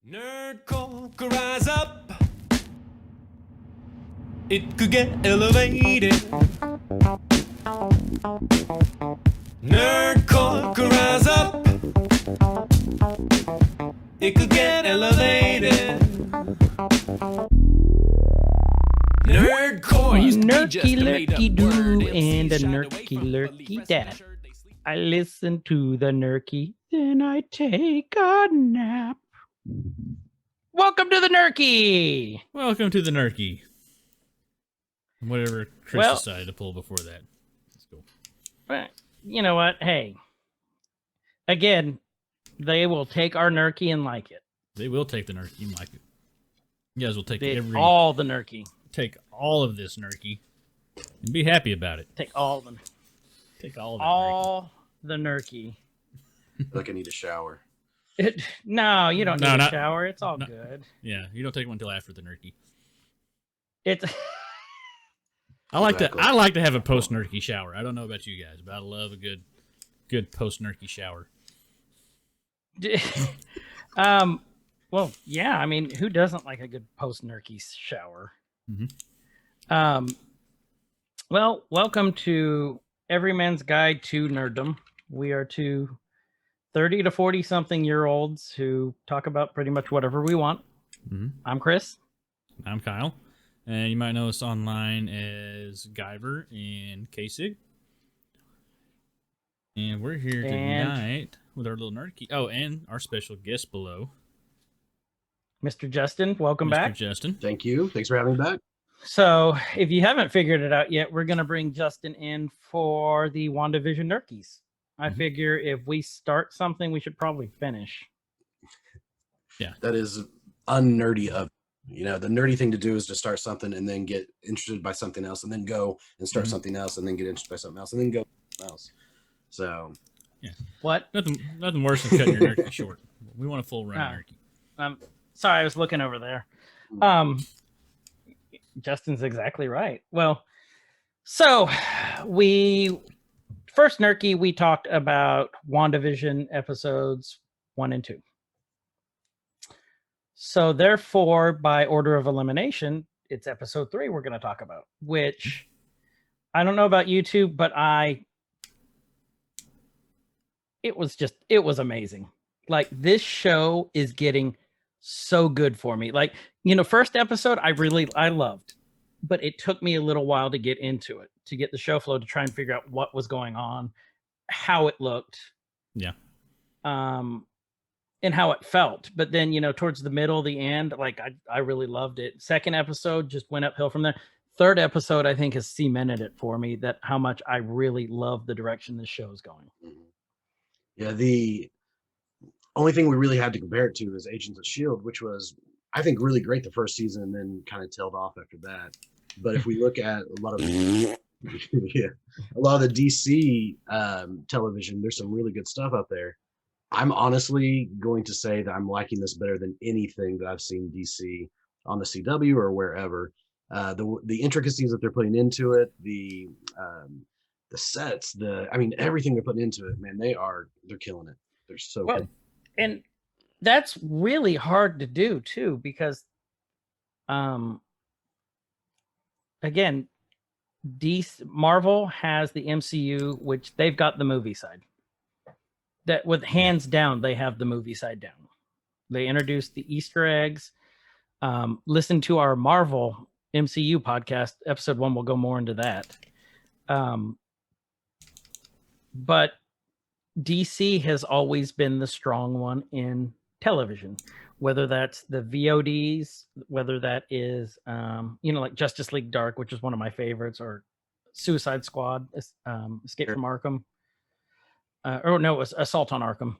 Nerdcore could rise up. It could get elevated. Nerdcore could rise up. It could get elevated. Nerdcore used to be just Nerkie a made-up lurky do word. and a MCs shied away nerky from lurky fully dat. dressing the shirt. They sleep I listen to the Nerkie, then I take a nap. Welcome to the Nerkie. Welcome to the Nerkie. Whatever Chris Well- decided to pull before that. Let's go. But you know what? Hey, again, they will take our Nerkie and like it. They will take the Nerkie and like it. You guys will take All the Nerkie. take all of this Nerkie and be happy about it. Take all of them. Take all of that All the Nerkie. Like I need a shower. No, you don't need No, a not- shower. It's all no. good. Nerkie. Yeah, you don't take one until after the Nerkie. It's I like Exactly. to have a post Nerkie shower. I don't know about you guys, but I love a good post Nerkie shower. Well, yeah, I mean, who doesn't like a good post Nerkie shower? Mhm. Well, welcome to Everyman's Guide to Nerddom. We are two 30 to 40 something year olds who talk about pretty much whatever we want. Mhm. I'm Chris. I'm Kyle, and you might know us online as Guyver and Kasig. And we're here And- tonight with our little Nerkie. Oh, and our special guest below, Mr. Justin, welcome Mr. back. Justin. Thank you. Thanks for having me back. So, if you haven't figured it out yet, we're going to bring Justin in for the WandaVision Nerkies. I Mhm. figure if we start something, we should probably finish. That is unnerdy of the nerdy thing to do is to start something and then get interested by something else and then go and start Mhm. something else and then get interested by something else and then go something else. So What? Nothing worse than cutting your Nerkie short. We want a full run Ah. Nerkie. Sorry, I was looking over there. Justin's exactly right. Well, so first Nerkie, we talked about WandaVision episodes 1 and 2. So therefore, by order of elimination, it's episode 3 we're going to talk about, which I don't know about you two, but it was amazing. Like, this show is getting so good for me. Like, first episode I loved, but it took me a little while to get into it, to get the show flow, to try and figure out what was going on, how it looked. Yeah. And how it felt. But then, towards the middle, the end, like I really loved it. Second episode just went uphill from there. Third episode, I think, has cemented it for me that how much I really love the direction this show is going. yeah, the only thing we really had to compare it to is Agents of S.H.I.E.L.D., which was, I think, really great the first season and then kind of tailed off after that. But if we look at a lot of a lot of the DC television, there's some really good stuff out there. I'm honestly going to say that I'm liking this better than anything that I've seen DC on the CW or wherever. The intricacies that they're putting into it, the sets, everything they're putting into it, man, they're killing it. They're so Well, good. and that's really hard to do too, because again, Marvel has the MCU, which they've got the movie side. That with hands down, they have the movie side down. They introduced the Easter eggs. Listen to our Marvel MCU podcast, episode 1. We'll go more into that. But DC has always been the strong one in television, whether that's the VODs, whether that is, like Justice League Dark, which is one of my favorites, or Suicide Squad, Escape from Arkham. Or no, it was Assault on Arkham.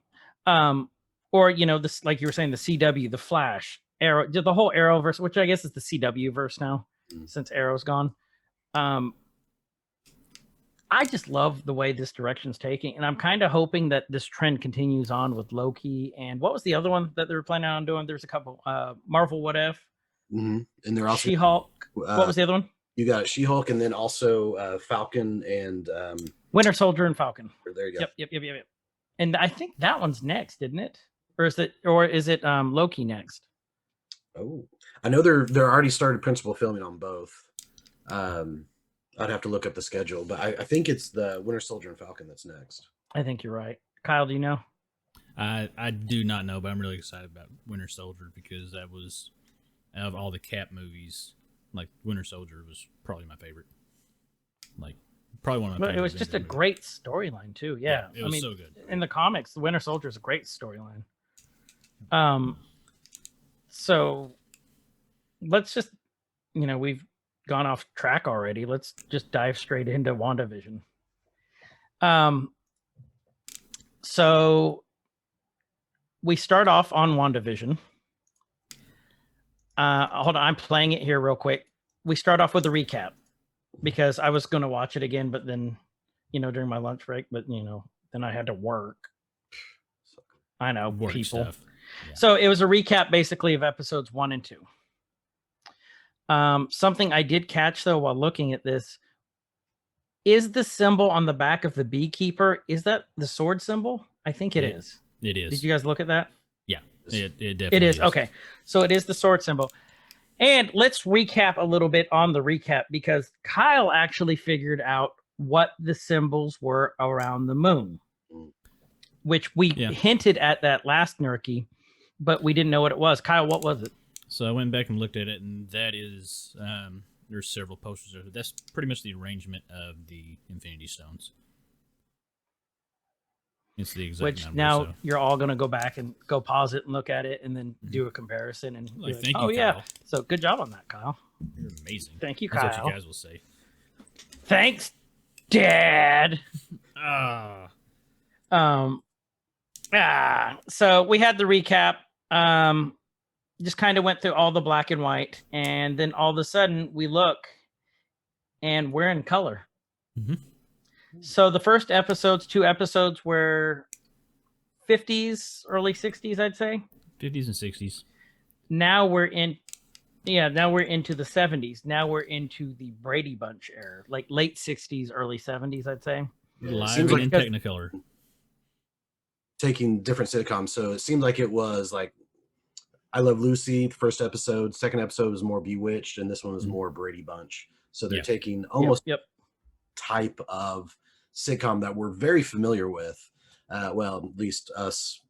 Or, this, like you were saying, the CW, the Flash, Arrow, the whole Arrowverse, which I guess is the CW verse now, since Arrow's gone. I just love the way this direction's taking, and I'm kind of hoping that this trend continues on with Loki. And what was the other one that they were planning on doing? There's a couple. Marvel What If, And they're also She-Hulk. What was the other one? You got She-Hulk and then also Falcon and Winter Soldier and Falcon. there you go. Yep. And I think that one's next, isn't it? or is it Loki next? Oh, I know they're already started principal filming on both. I'd have to look up the schedule, but I think it's the Winter Soldier and Falcon that's next. I think you're right. Kyle, do you know? I do not know, but I'm really excited about Winter Soldier because that was, out of all the Cap movies, like Winter Soldier was probably my favorite. Like probably one of my. Well, it was just a great storyline too. Yeah, it was so good. In the comics, the Winter Soldier is a great storyline. So let's just, we've gone off track already. Let's just dive straight into WandaVision. So we start off on WandaVision. Hold on, I'm playing it here real quick. We start off with a recap because I was going to watch it again, but then, during my lunch break, but then I had to work. I know, Work people. stuff. Yeah. So it was a recap basically of episodes 1 and 2. Something I did catch though while looking at this is the symbol on the back of the beekeeper. Is that the sword symbol? I think it is. It is. Did you guys look at that? Yeah, it definitely It is. Okay. So it is the sword symbol. And let's recap a little bit on the recap because Kyle actually figured out what the symbols were around the moon, which we hinted at that last Nerkie, but we didn't know what it was. Kyle, what was it? So I went back and looked at it, and that is, there's several posters of it. That's pretty much the arrangement of the Infinity Stones. It's the exact Which number. now So. you're all going to go back and go pause it and look at it and then do a comparison. And Like, like, thank oh, you, yeah. Kyle. So good job on that, Kyle. You're amazing. Thank you, That's Kyle. what you guys will say. Thanks, Dad. So we had the recap. Just kind of went through all the black and white, and then all of a sudden we look, and we're in color. Mm-hmm. So the first episodes, 2 episodes, were 50s, early 60s, I'd say. 50s and 60s. Now we're into the 70s. Now we're into the Brady Bunch era, like late 60s, early 70s, I'd say. Live seems and like in Technicolor. Taking different sitcoms, so it seemed like it was like I Love Lucy, the first episode. Second episode was more Bewitched, and this one was more Brady Bunch. So they're taking almost type of sitcom that we're very familiar with. Well, at least us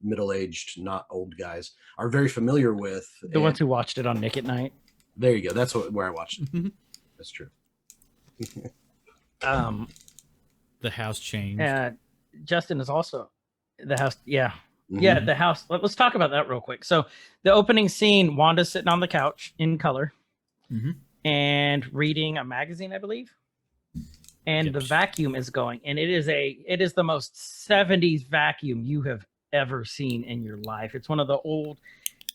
middle-aged, not old guys, are very familiar with. The ones who watched it on Nick at Night. There you go. That's where I watched it. That's true. The house changed. Justin is also the house. Yeah. Yeah, the house. Let's talk about that real quick. So the opening scene, Wanda's sitting on the couch in color and reading a magazine, I believe. And the vacuum is going, and it is the most 70s vacuum you have ever seen in your life. It's one of the old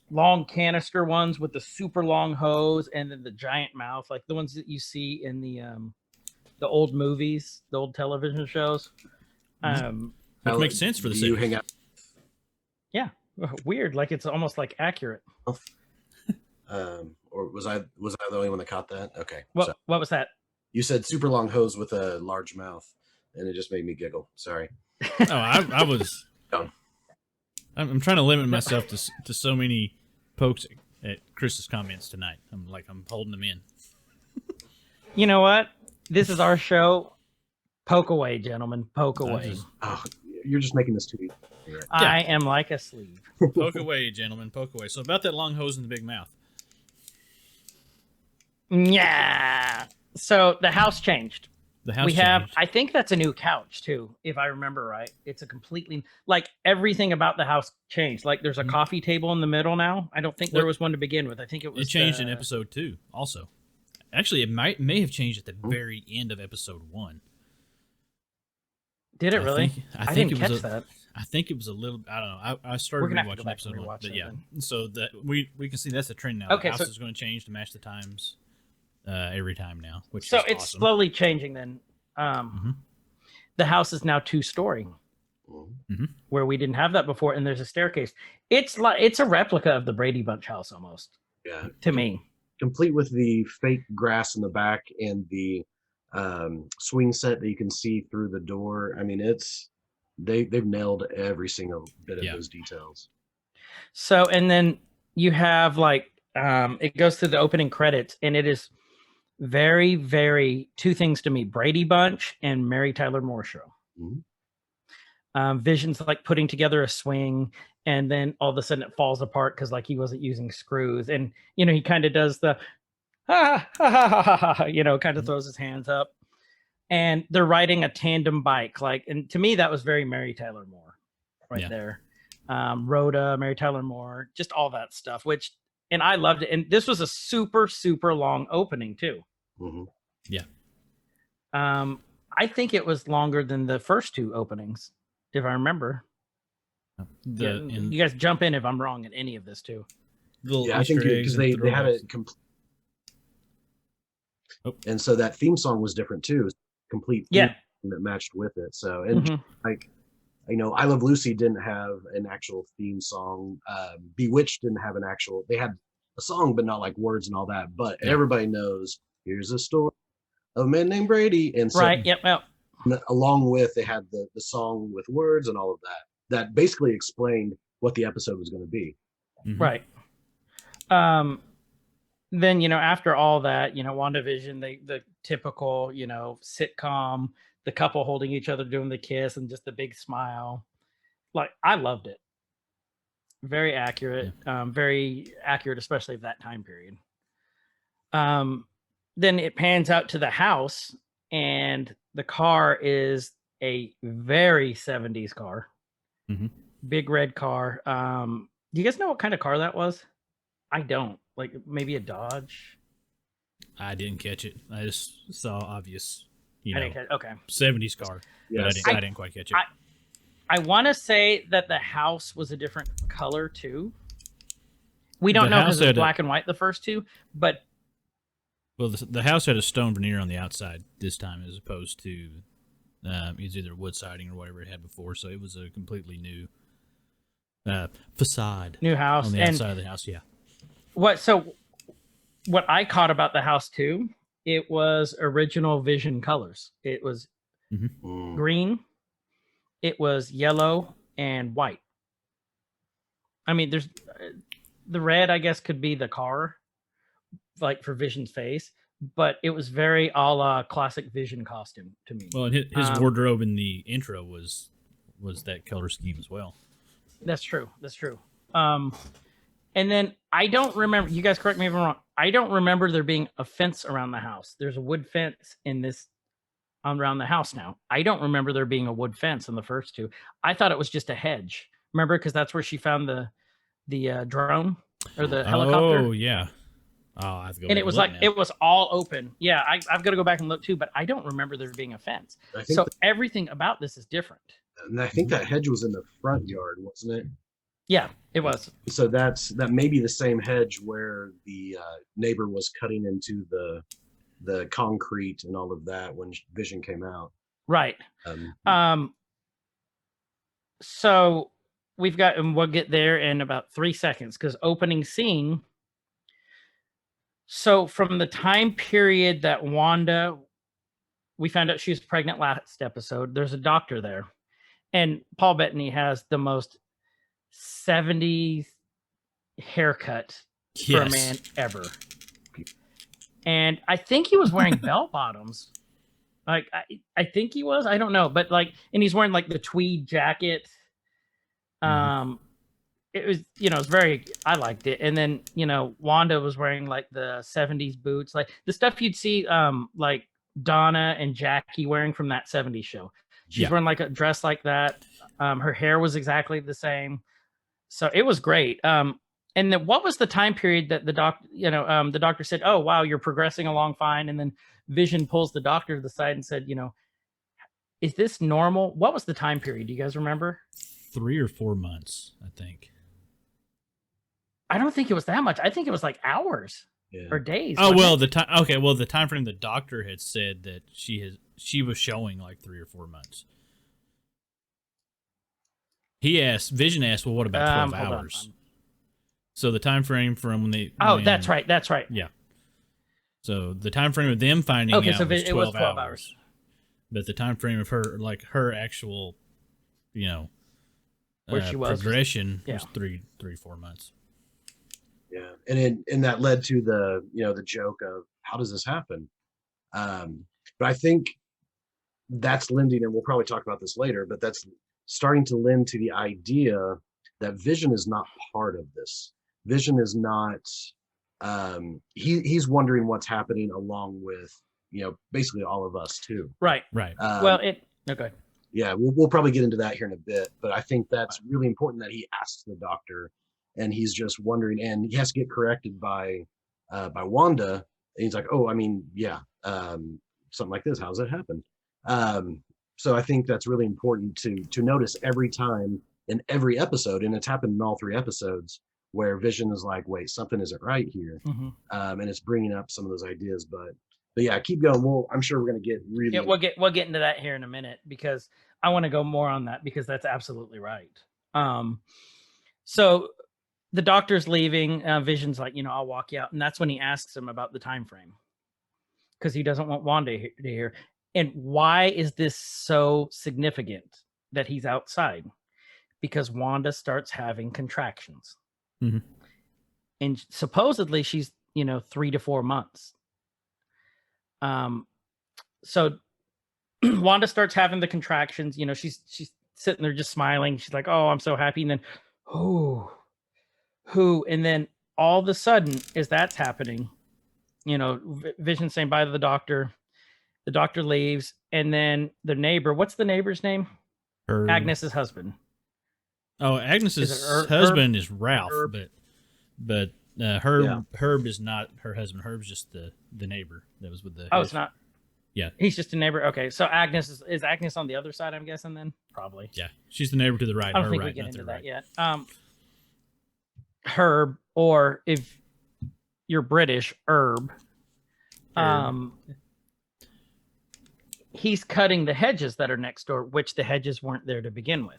long canister ones with the super long hose and then the giant mouth, like the ones that you see in the old movies, the old television shows. Which makes sense for the you city. hang out. Yeah, weird. Like it's almost like accurate. Or was I the only one that caught that? Okay. What was that? You said super long hose with a large mouth, and it just made me giggle. Sorry. I was. I'm trying to limit myself to so many pokes at Chris's comments tonight. I'm holding them in. You know what? This is our show. Poke away, gentlemen. Poke away. You're just making this too easy. Right. I am like a sleeve. Poke away, gentlemen. Poke away. So about that long hose in the big mouth. Yeah. So the house changed. The house we have, changed. I think that's a new couch too, if I remember right. It's a completely, like everything about the house changed. Like there's a coffee table in the middle now. I don't think there was one to begin with. I think it was. It changed in episode 2 also. Actually, it may have changed at the very end of episode 1. Did it really? I didn't it catch was that. I think it was a little. I don't know. I started rewatching episode 1, but yeah. So that we can see that's the trend now. Okay, the house is going to change to match the times every time now, which so is it's awesome. slowly changing. Then the house is now 2-story, where we didn't have that before, and there's a staircase. It's a replica of the Brady Bunch house almost. Yeah, to me, complete with the fake grass in the back and the swing set that you can see through the door. I mean, they've nailed every single bit of those details. So, and then you have like it goes to the opening credits, and it is very, very two things to me: Brady Bunch and Mary Tyler Moore Show. Vision's like putting together a swing, and then all of a sudden it falls apart because like he wasn't using screws, and he kind of does the ha ha ha ha ha ha, kind of throws his hands up, and they're riding a tandem bike, like, and to me that was very Mary Tyler Moore right there. Rhoda, Mary Tyler Moore, just all that stuff, and I loved it. And this was a super, super long opening too. Yeah. I think it was longer than the first two openings, if I remember. You guys jump in if I'm wrong in any of this too. Yeah, I think because they had a complete. And so that theme song was different too. Complete theme that matched with it. So, and like, I Love Lucy didn't have an actual theme song. Bewitched didn't have an actual. They had a song, but not like words and all that. But everybody knows, here's a story of a man named Brady, and so along with, they had the song with words and all of that basically explained what the episode was going to be. Right. Then after all that, WandaVision, the typical sitcom, the couple holding each other doing the kiss and just the big smile. Like, I loved it. Very accurate. Very accurate, especially of that time period. Then it pans out to the house, and the car is a very 70s car. Big red car. Do you guys know what kind of car that was? I don't. Like, maybe a Dodge? I didn't catch it. I just saw obvious, okay. 70s car. Yes. But I didn't quite catch it. I want to say that the house was a different color too. We don't know because it's black and white the first two, but the house had a stone veneer on the outside this time, as opposed to it was either wood siding or whatever it had before. So it was a completely new facade, new house on the outside of the house. Yeah. What I caught about the house too, it was original Vision colors. It was green, it was yellow, and white. I mean, there's the red, I guess, could be the car, like for Vision's face, but it was very a la classic Vision costume to me. Well, and his wardrobe in the intro was that color scheme as well. That's true. And then I don't remember, you guys correct me if I'm wrong, I don't remember there being a fence around the house. There's a wood fence around the house now. I don't remember there being a wood fence in the first two. I thought it was just a hedge. Remember, because that's where she found the drone or the helicopter. Oh, yeah. Oh, I have to go. And it was like, it was all open. Yeah, I've got to go back and look too, but I don't remember there being a fence. So everything about this is different. And I think that hedge was in the front yard, wasn't it? Yeah, it was. So that may be the same hedge where the neighbor was cutting into the concrete and all of that when Vision came out. Right. So we've got, and we'll get there in about 3 seconds, because opening scene. So from the time period that Wanda, we found out she was pregnant last episode, there's a doctor there. And Paul Bettany has the most 70s haircut for a man ever. And I think he was wearing bell bottoms. Like, I think he was, I don't know, but like, and he's wearing like the tweed jacket. It was, it's very, I liked it. And then, Wanda was wearing like the 70s boots, like the stuff you'd see like Donna and Jackie wearing from that 70s show. She's wearing like a dress like that. Her hair was exactly the same. So it was great. And then what was the time period that the doctor said, "Oh, wow, you're progressing along fine." And then Vision pulls the doctor to the side and said, "Is this normal?" What was the time period? Do you guys remember? 3 or 4 months, I think. I don't think it was that much. I think it was like hours or days. Oh, well, the time. Okay, well, the time frame the doctor had said that she was showing like 3 or 4 months. Vision asked, "Well, what about 12 hours?" So the time frame from when they. Oh, that's right. That's right. Yeah. So the time frame of them finding out so was 12, it was 12 hours. But the time frame of her actual, where she was. progression Yeah. was 4 months. Yeah, and that led to the joke of how does this happen? But I think that's lending, and we'll probably talk about this later, but that's starting to lend to the idea that Vision is not part of this. Vision is not. He's wondering what's happening along with basically all of us too. Right. Right. Okay. Yeah, we'll probably get into that here in a bit, but I think that's really important that he asks the doctor, and he's just wondering, and he has to get corrected by Wanda, and he's like, oh, I mean, yeah, something like this. How's that happen? So I think that's really important to notice every time in every episode, and it's happened in all 3 episodes where Vision is like, wait, something isn't right here, and it's bringing up some of those ideas, but yeah, keep going. I'm sure we're going to get really. Yeah, we'll get into that here in a minute because I want to go more on that because that's absolutely right. So the doctor's leaving. Vision's like, I'll walk you out, and that's when he asks him about the time frame because he doesn't want Wanda to hear. And why is this so significant that he's outside? Because Wanda starts having contractions, and supposedly she's 3 to 4 months. So Wanda starts having the contractions, she's sitting there just smiling. She's like, oh, I'm so happy. And then, and then all of a sudden as that's happening, Vision saying bye to the doctor leaves. And then the neighbor, what's the neighbor's name? Herb. Agnes's husband. Oh, Agnes's husband is Ralph, but Herb is not her husband. Herb's just the neighbor that was with the. Oh, it's not. Yeah, he's just a neighbor. Okay, so Agnes is Agnes on the other side? I'm guessing then probably. Yeah, she's the neighbor to the right. I don't think we get into that yet. Herb, or if you're British, Herb. He's cutting the hedges that are next door, which the hedges weren't there to begin with.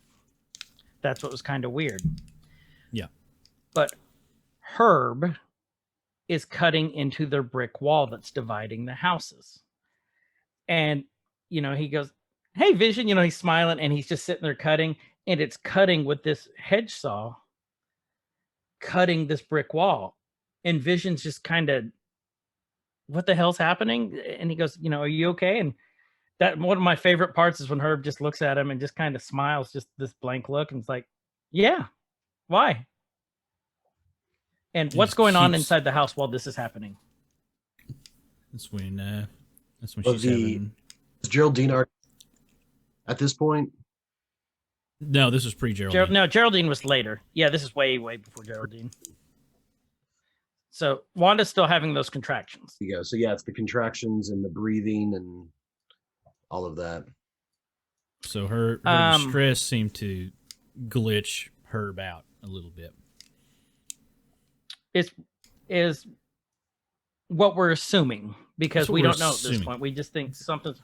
That's what was kind of weird. Yeah, but Herb is cutting into the brick wall that's dividing the houses. And, he goes, hey, Vision, he's smiling and he's just sitting there cutting, and it's cutting with this hedge saw, cutting this brick wall. And Vision's just kind of, what the hell's happening? And he goes, are you okay? And that one of my favorite parts is when Herb just looks at him and just kind of smiles, just this blank look. And it's like, yeah, why? And what's going on inside the house while this is happening? That's when she's having. Is Geraldine at this point? No, this was pre-Geraldine. No, Geraldine was later. Yeah, this is way before Geraldine. So Wanda's still having those contractions. Yeah. So yeah, it's the contractions and the breathing and all of that. So her stress seemed to glitch Herb out a little bit. Is what we're assuming, because we don't know at this point. We just think something's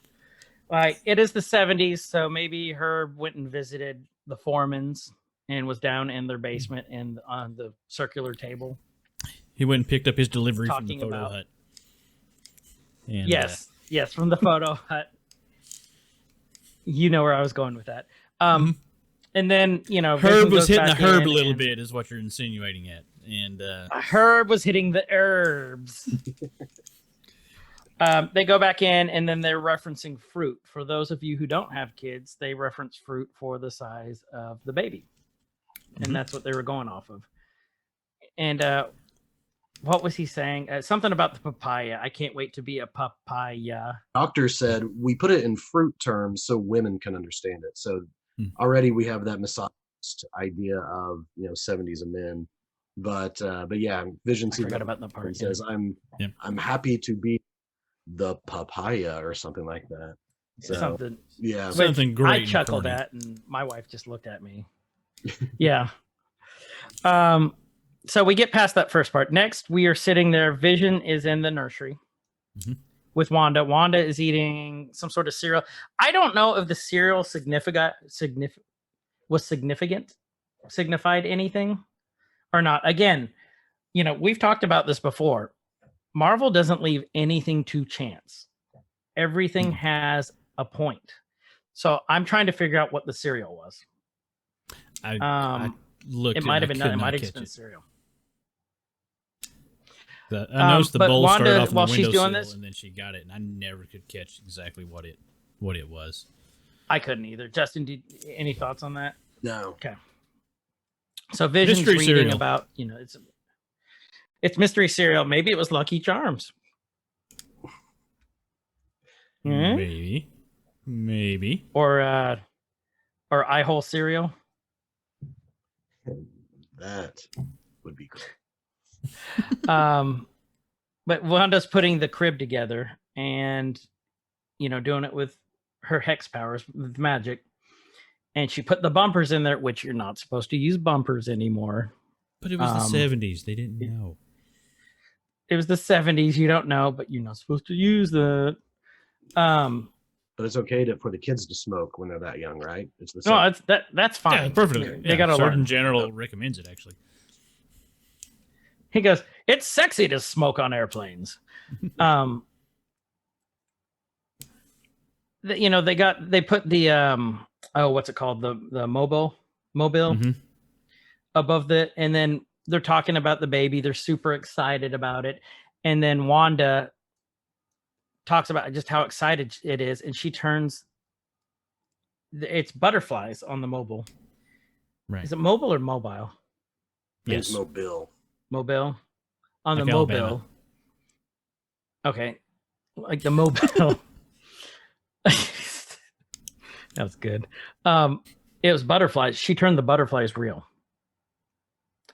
like, it is the 70s, so maybe Herb went and visited the Foremans and was down in their basement and on the circular table. He went and picked up his delivery from the photo hut. And, yes, from the photo hut. You know where I was going with that. And then, Herb was hitting the herb a little bit, is what you're insinuating at. And Herb was hitting the herbs. They go back in, and then they're referencing fruit. For those of you who don't have kids, they reference fruit for the size of the baby. And that's what they were going off of. And what was he saying? Something about the papaya. I can't wait to be a papaya. Doctor said we put it in fruit terms so women can understand it. So already we have that misogynist idea of 70s of men. But yeah, Vision sees forgot about the part. And says, I'm happy to be the papaya or something like that. So, something. Yeah. Something great. I chuckled at, and my wife just looked at me. Yeah. So we get past that first part. Next, we are sitting there. Vision is in the nursery with Wanda. Wanda is eating some sort of cereal. I don't know if the cereal signified anything or not. Again, we've talked about this before. Marvel doesn't leave anything to chance. Everything has a point. So I'm trying to figure out what the cereal was. I looked. It might have been that. that. It might have just been cereal. I noticed the but bowl Wanda, started off on while the she's windowsill, doing this- and then she got it, and I never could catch exactly what it was. I couldn't either. Justin, any thoughts on that? No. Okay. So Vision's Mystery reading cereal. about, it's mystery cereal. Maybe it was Lucky Charms. Hmm? Maybe. Or eye hole cereal. That would be great. But Wanda's putting the crib together and doing it with her hex powers with magic, and she put the bumpers in there, which you're not supposed to use bumpers anymore. But it was the 70s. They didn't know. It was the 70s. You don't know, but you're not supposed to use that. But it's okay for the kids to smoke when they're that young, right? It's the No, that's fine. Yeah, perfectly. They got to Surgeon learn. General recommends it, actually. He goes, "It's sexy to smoke on airplanes." They put the what's it called, the mobile Mhm. above and then they're talking about the baby. They're super excited about it, and then Wanda talks about just how excited it is, and she turns. It's butterflies on the mobile. Right. Is it mobile or mobile? Yes. Mobile. Mobile on Like the mobile. Alabama. Okay, like the mobile. That was good. It was butterflies. She turned the butterflies real,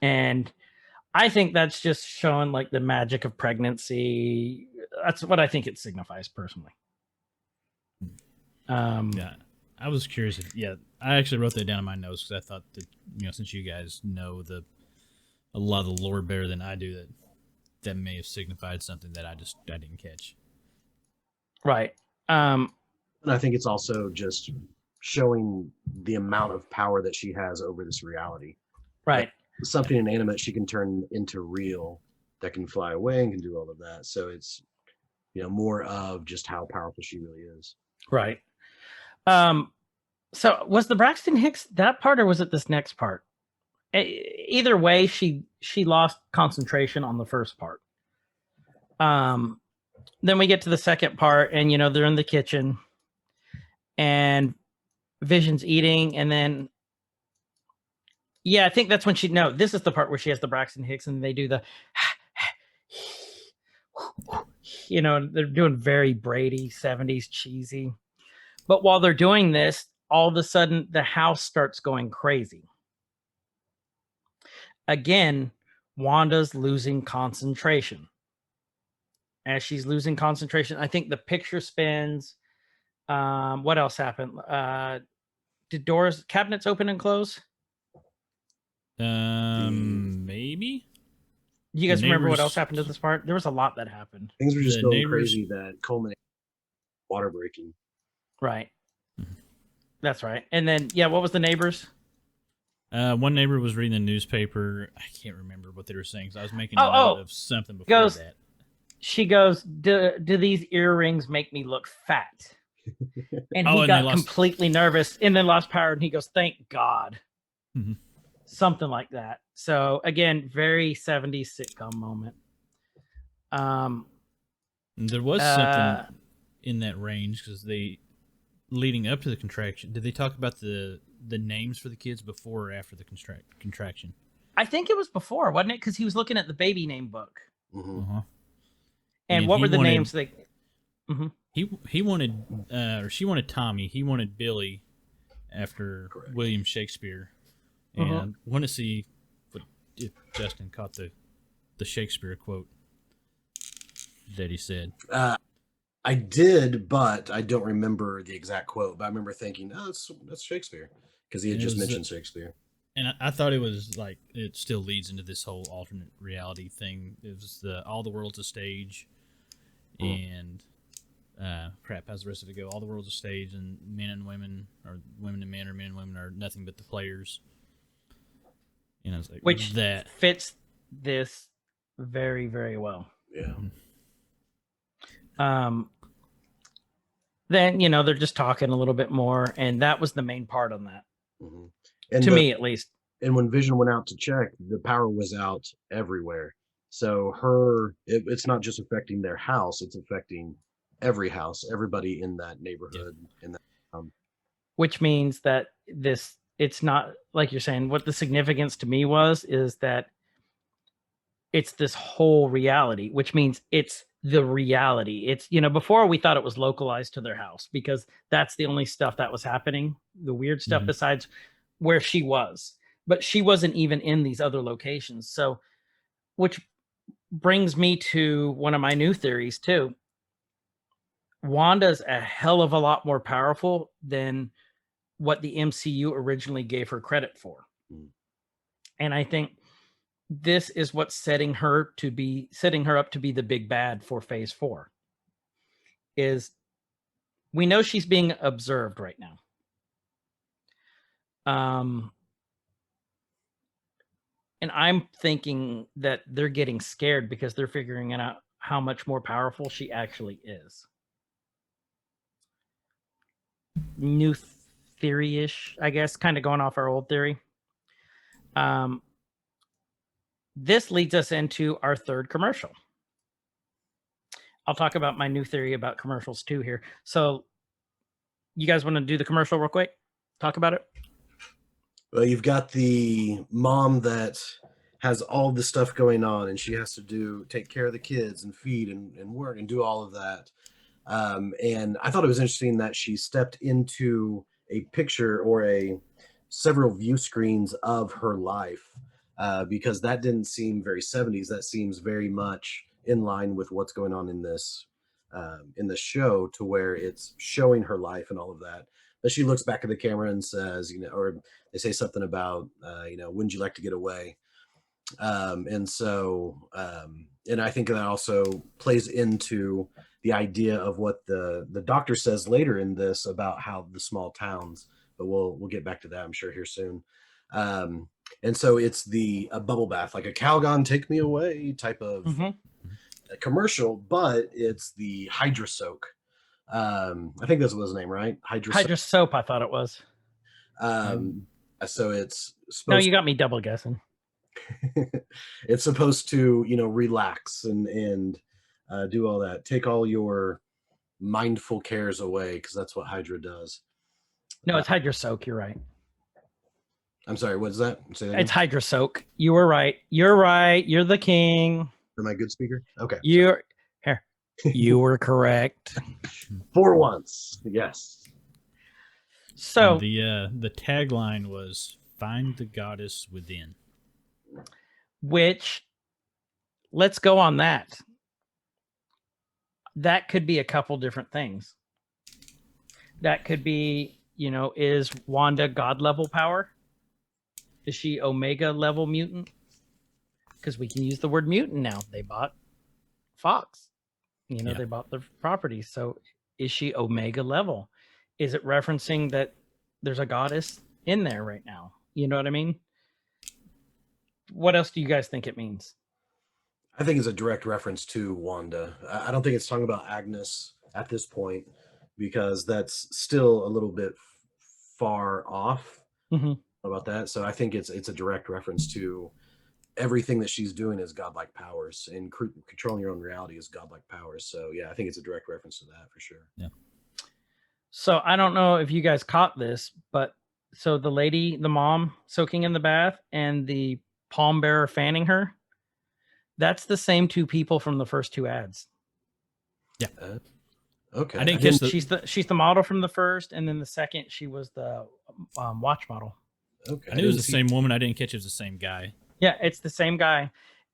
and I think that's just showing like the magic of pregnancy. That's what I think it signifies personally. Yeah. I was curious. I actually wrote that down in my notes because I thought that, since you guys know a lot of the lore better than I do, that may have signified something that I didn't catch. Right. And I think it's also just showing the amount of power that she has over this reality. Right. Something inanimate she can turn into real, that can fly away and can do all of that. So it's more of just how powerful she really is. Right. So was the Braxton Hicks that part, or was it this next part? Either way, she lost concentration on the first part. Then we get to the second part, and they're in the kitchen, and Vision's eating, and then I think that's when this is the part where she has the Braxton Hicks, and they do the they're doing very Brady 70s cheesy. But while they're doing this, all of a sudden the house starts going crazy. Again, Wanda's losing concentration. As she's losing concentration, I think the picture spins. What else happened? Did cabinets open and close? Maybe. Do you guys remember what neighbors- else happened to this part? There was a lot that happened. Things were just The going neighbors- crazy that culminated in water breaking. Right. Mhm. That's right. And then, what was the neighbors? One neighbor was reading the newspaper. I can't remember what they were saying, so I was making a Oh, note of something before goes- that. She goes, do these earrings make me look fat? And he And got they lost- completely nervous and then lost power, and he goes, thank God. Mhm. Something like that. So again, very 70s sitcom moment. There was something in that range because leading up to the contraction. Did they talk about the names for the kids before or after the contraction? I think it was before, wasn't it? Because he was looking at the baby name book. Mhm. Uh-huh. And And what he were the wanted- names? He wanted, or she wanted Tommy. He wanted Billy after Correct. William Shakespeare. And I want to see if Justin caught the Shakespeare quote that he said. I did, but I don't remember the exact quote. But I remember thinking, "Oh, that's Shakespeare," because he had It just was, mentioned Shakespeare. And I thought it was like it still leads into this whole alternate reality thing. It was all the world's a stage, and crap. How's the rest of it go? All the world's a stage, and men and women, or women and men, or men and women are nothing but the players. And I was like, Which that fits this very, very well. Yeah. Then they're just talking a little bit more, and that was the main part on that. hmm And to me at least. and when Vision went out to check, the power was out everywhere. So it's not just affecting their house; it's affecting every house, everybody in that neighborhood. In that, Which means that it's not like you're saying. What the significance to me is that it's this whole reality, which means it's the reality. It's, before we thought it was localized to their house because that's the only stuff that was happening, the weird stuff besides where she was. But she wasn't even in these other locations. So, which brings me to one of my new theories too. Wanda's a hell of a lot more powerful than what the MCU originally gave her credit for. And I think this is what's setting her up to be the big bad for phase 4. Is we know she's being observed right now. And I'm thinking that they're getting scared because they're figuring out how much more powerful she actually is. New theory-ish, I guess, kind of going off our old theory. This leads us into our third commercial. I'll talk about my new theory about commercials too here. So you guys want to do the commercial real quick? Talk about it? Well, you've got the mom that has all this stuff going on, and she has to take care of the kids and feed and work and do all of that. And I thought it was interesting that she stepped into a picture or several view screens of her life, because that didn't seem very 70s. That seems very much in line with what's going on in this show, to where it's showing her life and all of that. But she looks back at the camera and says, or they say something about, wouldn't you like to get away? And I think that also plays into the idea of what the doctor says later in this about how the small towns, but we'll get back to that, I'm sure, here soon. And so it's a bubble bath, like a Calgon take me away type of commercial, but it's the Hydra Soak. I think that's what his name, right? Hydra Soap, I thought it was. So it's no, you got me double guessing. It's supposed to, relax and do all that, take all your mindful cares away, because that's what Hydra does. No, it's Hydra Soak. You're right. I'm sorry. What's that? Say that it's Hydra Soak. You were right. You're right. You're the king. Am I a good speaker? Okay. You were correct. For once, yes. So the tagline was "Find the goddess within." Which, let's go on that. That could be a couple different things. That could be, is Wanda God level power? Is she Omega level mutant? Because we can use the word mutant now. They bought Fox. They bought the property. So is she Omega level? Is it referencing that there's a goddess in there right now? You know what I mean? What else do you guys think it means? I think it's a direct reference to Wanda. I don't think it's talking about Agnes at this point, because that's still a little bit far off about that. So I think it's a direct reference to everything that she's doing is godlike powers, and controlling your own reality is godlike powers. So yeah, I think it's a direct reference to that for sure. Yeah. So I don't know if you guys caught this, but so the mom soaking in the bath and the palm bearer fanning her, that's the same two people from the first two ads. Yeah. Okay. I didn't catch she's the model from the first, and then the second she was the watch model. Okay. I knew it was the same woman. I didn't catch it was the same guy. Yeah, it's the same guy.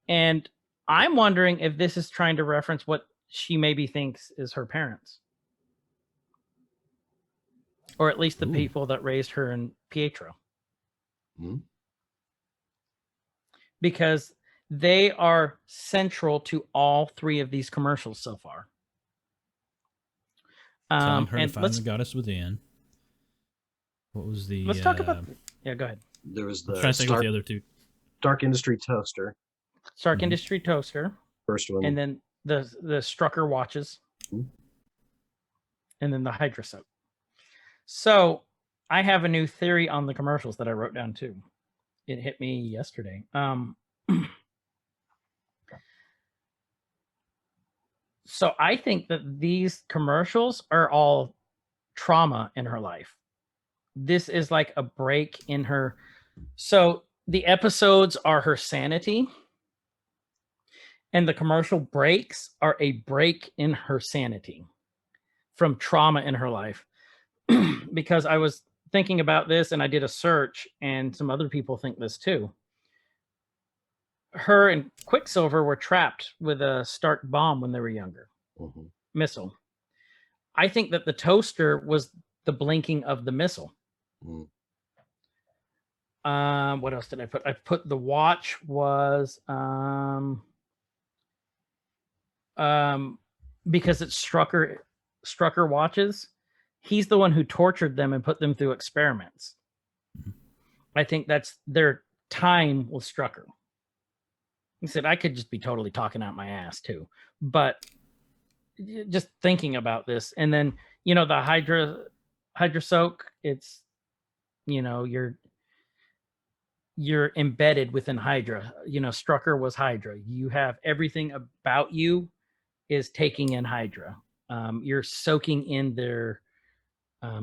And I'm wondering if this is trying to reference what she maybe thinks is her parents. Or at least the people that raised her and Pietro. Because they are central to all three of these commercials so far. Telling her to find the goddess within. What was the... Let's talk about... Yeah, go ahead. There was I'm trying to think of the other two. Stark Industry Toaster. Stark Industry Toaster. First one. And then the Strucker watches. And then the Hydra Soap. So I have a new theory on the commercials that I wrote down too. It hit me yesterday. So I think that these commercials are all trauma in her life. This is like a break in her. So the episodes are her sanity, and the commercial breaks are a break in her sanity from trauma in her life. Because I was thinking about this and I did a search, and some other people think this too. Her and Quicksilver were trapped with a Stark bomb when they were younger. Missile. I think that the toaster was the blinking of the missile. What else did I put? I put the watch was because it's Strucker watches. He's the one who tortured them and put them through experiments. I think that's their time with Strucker. He said, I could just be totally talking out my ass too, but just thinking about this. And then, you know, the Hydra soak, it's, you know, you're embedded within Hydra. You know, Strucker was Hydra. You have everything about you is taking in Hydra. You're soaking in their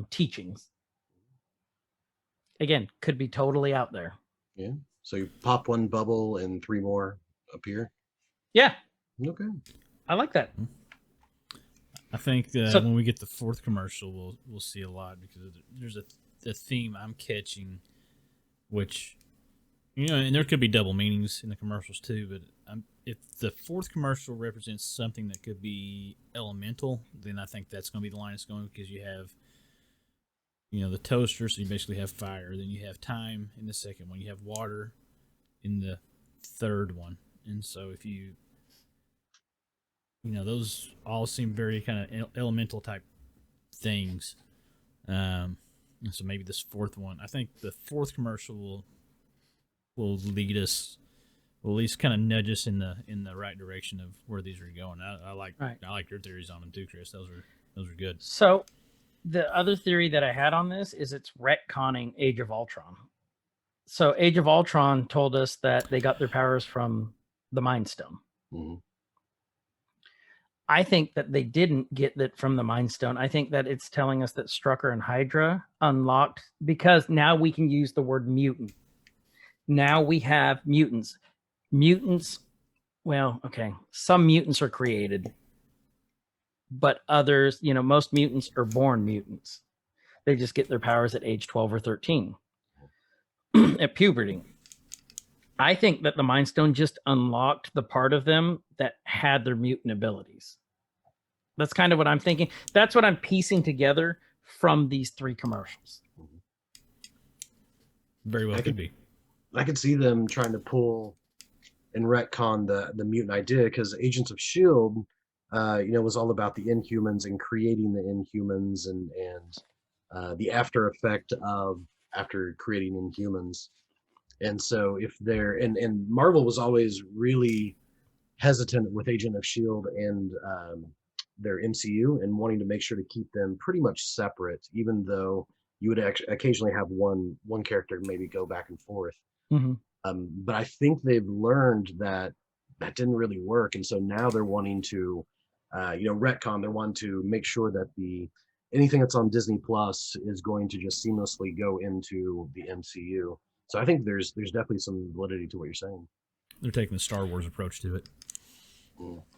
teachings. Again, could be totally out there. Yeah. So you pop one bubble and 3 more appear. Yeah. Okay. I like that. I think when we get the 4th commercial, we'll see a lot, because there's a theme I'm catching, which, you know, and there could be double meanings in the commercials too. But if the 4th commercial represents something that could be elemental, then I think that's going to be the line it's going, because you have, you know, the toaster, so you basically have fire. Then you have time in the 2nd one. You have water in the 3rd one. And so if you know, those all seem very kind of elemental type things. And so maybe this 4th one, I think the 4th commercial will lead us, will at least kind of nudge us in the right direction of where these are going. I like your theories on them too, Chris. Those are good. So the other theory that I had on this is it's retconning Age of Ultron. So Age of Ultron told us that they got their powers from the Mind Stone. I think that they didn't get that from the Mind Stone. I think that it's telling us that Strucker and Hydra unlocked, because now we can use the word mutant. Now we have mutants. Mutants, well, okay, some mutants are created, but others, you know, most mutants are born mutants. They just get their powers at age 12 or 13 at puberty. I think that the Mind Stone just unlocked the part of them that had their mutant abilities. That's kind of what I'm thinking. That's what I'm piecing together from these 3 commercials. Very well could be. I could see them trying to pull and retcon the mutant idea, because Agents of S.H.I.E.L.D., you know, was all about the Inhumans and creating the Inhumans and the after effect of after creating Inhumans. And so if they're, and Marvel was always really hesitant with Agent of S.H.I.E.L.D. and their MCU, and wanting to make sure to keep them pretty much separate, even though you would occasionally have one character maybe go back and forth. But I think they've learned that didn't really work, and so now they're wanting to, you know, retcon. They want to make sure that anything that's on Disney Plus is going to just seamlessly go into the MCU. So I think there's definitely some validity to what you're saying. They're taking the Star Wars approach to it.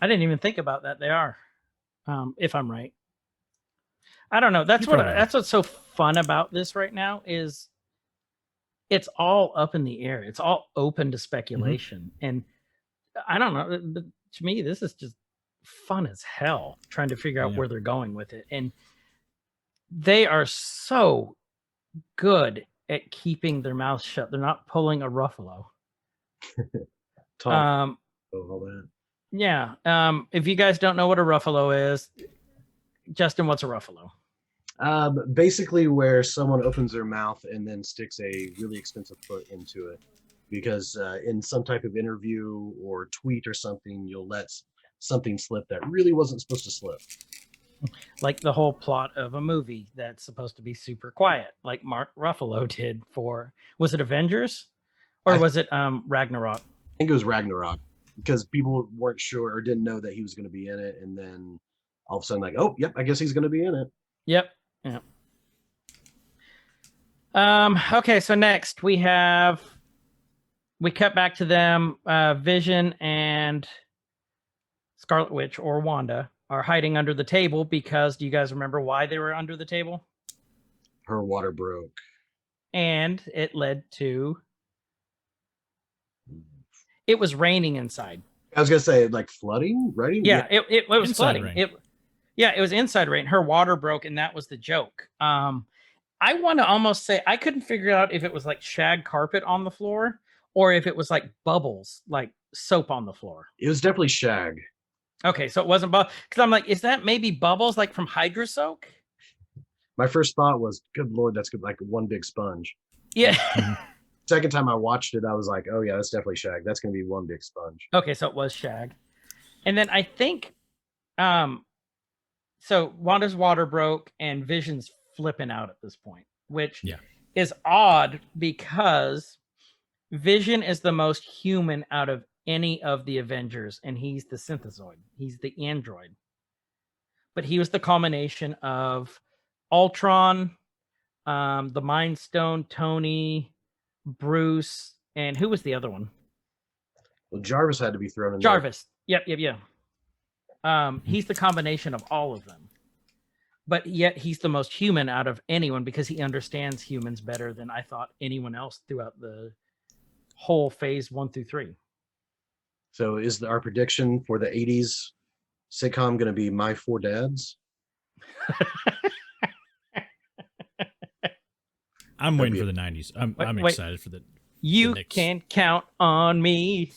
I didn't even think about that. They are, if I'm right. I don't know. That's what's so fun about this right now is it's all up in the air. It's all open to speculation. And I don't know. To me, this is just fun as hell trying to figure out where they're going with it. And they are so good at keeping their mouths shut. They're not pulling a Ruffalo. All that. Yeah. If you guys don't know what a Ruffalo is, Justin, what's a Ruffalo? Basically where someone opens their mouth and then sticks a really expensive foot into it, because in some type of interview or tweet or something, you'll let something slip that really wasn't supposed to slip. Like the whole plot of a movie that's supposed to be super quiet, like Mark Ruffalo did for, was it Avengers or I was it Ragnarok? think it was Ragnarok because people weren't sure or didn't know that he was going to be in it, and then all of a sudden, like, oh, yep, I guess he's going to be in it. Yep. Yep. Okay, so next we cut back to them. Vision and Scarlet Witch or Wanda are hiding under the table because, do you guys remember why they were under the table? Her water broke. And it led to, it was raining inside. I was going to say, like, flooding, right? Yeah, it was Inside flooding. rain. It was inside rain. Her water broke, and that was the joke. I want to almost say I couldn't figure out if it was like shag carpet on the floor or if it was like bubbles, like soap on the floor. It was definitely shag. Okay, so it wasn't bubbles, because I'm like, is that maybe bubbles like from Hydro Soak? My first thought was, good Lord, that's good, like one big sponge. Yeah. Second time I watched it, I was like, oh, yeah, that's definitely shag. That's going to be one big sponge. Okay, so it was shag. And then I think, so Wanda's water broke and Vision's flipping out at this point, which is odd because Vision is the most human out of any of the Avengers, and he's the synthezoid. He's the android. But he was the culmination of Ultron, the Mind Stone, Tony, Bruce, and who was the other one? Well, Jarvis had to be thrown in Jarvis. Yep. He's the combination of all of them. But yet he's the most human out of anyone because he understands humans better than I thought anyone else throughout the whole phase 1 through 3. So is our prediction for the 80s sitcom going to be My Four Dads? I'm waiting for the 90s. I'm excited for the. You can count on me.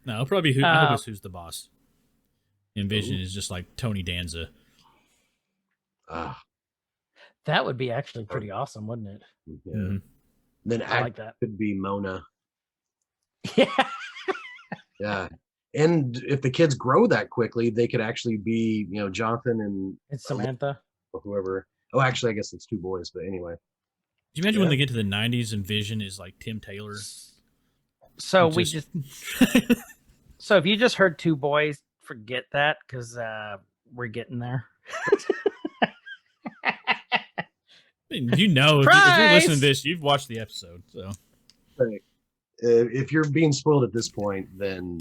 No, it'll probably be I hope it's Who's the Boss. And Vision is just like Tony Danza. That would be actually pretty awesome, wouldn't it? Yeah. Mm-hmm. Then I like that. Could be Mona. Yeah. Yeah. And if the kids grow that quickly, they could actually be, Jonathan and Samantha. Or whoever. Oh, actually, I guess it's two boys, but anyway. Do you imagine when they get to the 90s and Vision is like Tim Taylor? So so if you just heard two boys, forget that because we're getting there. If you're listening to this, you've watched the episode. So if you're being spoiled at this point, then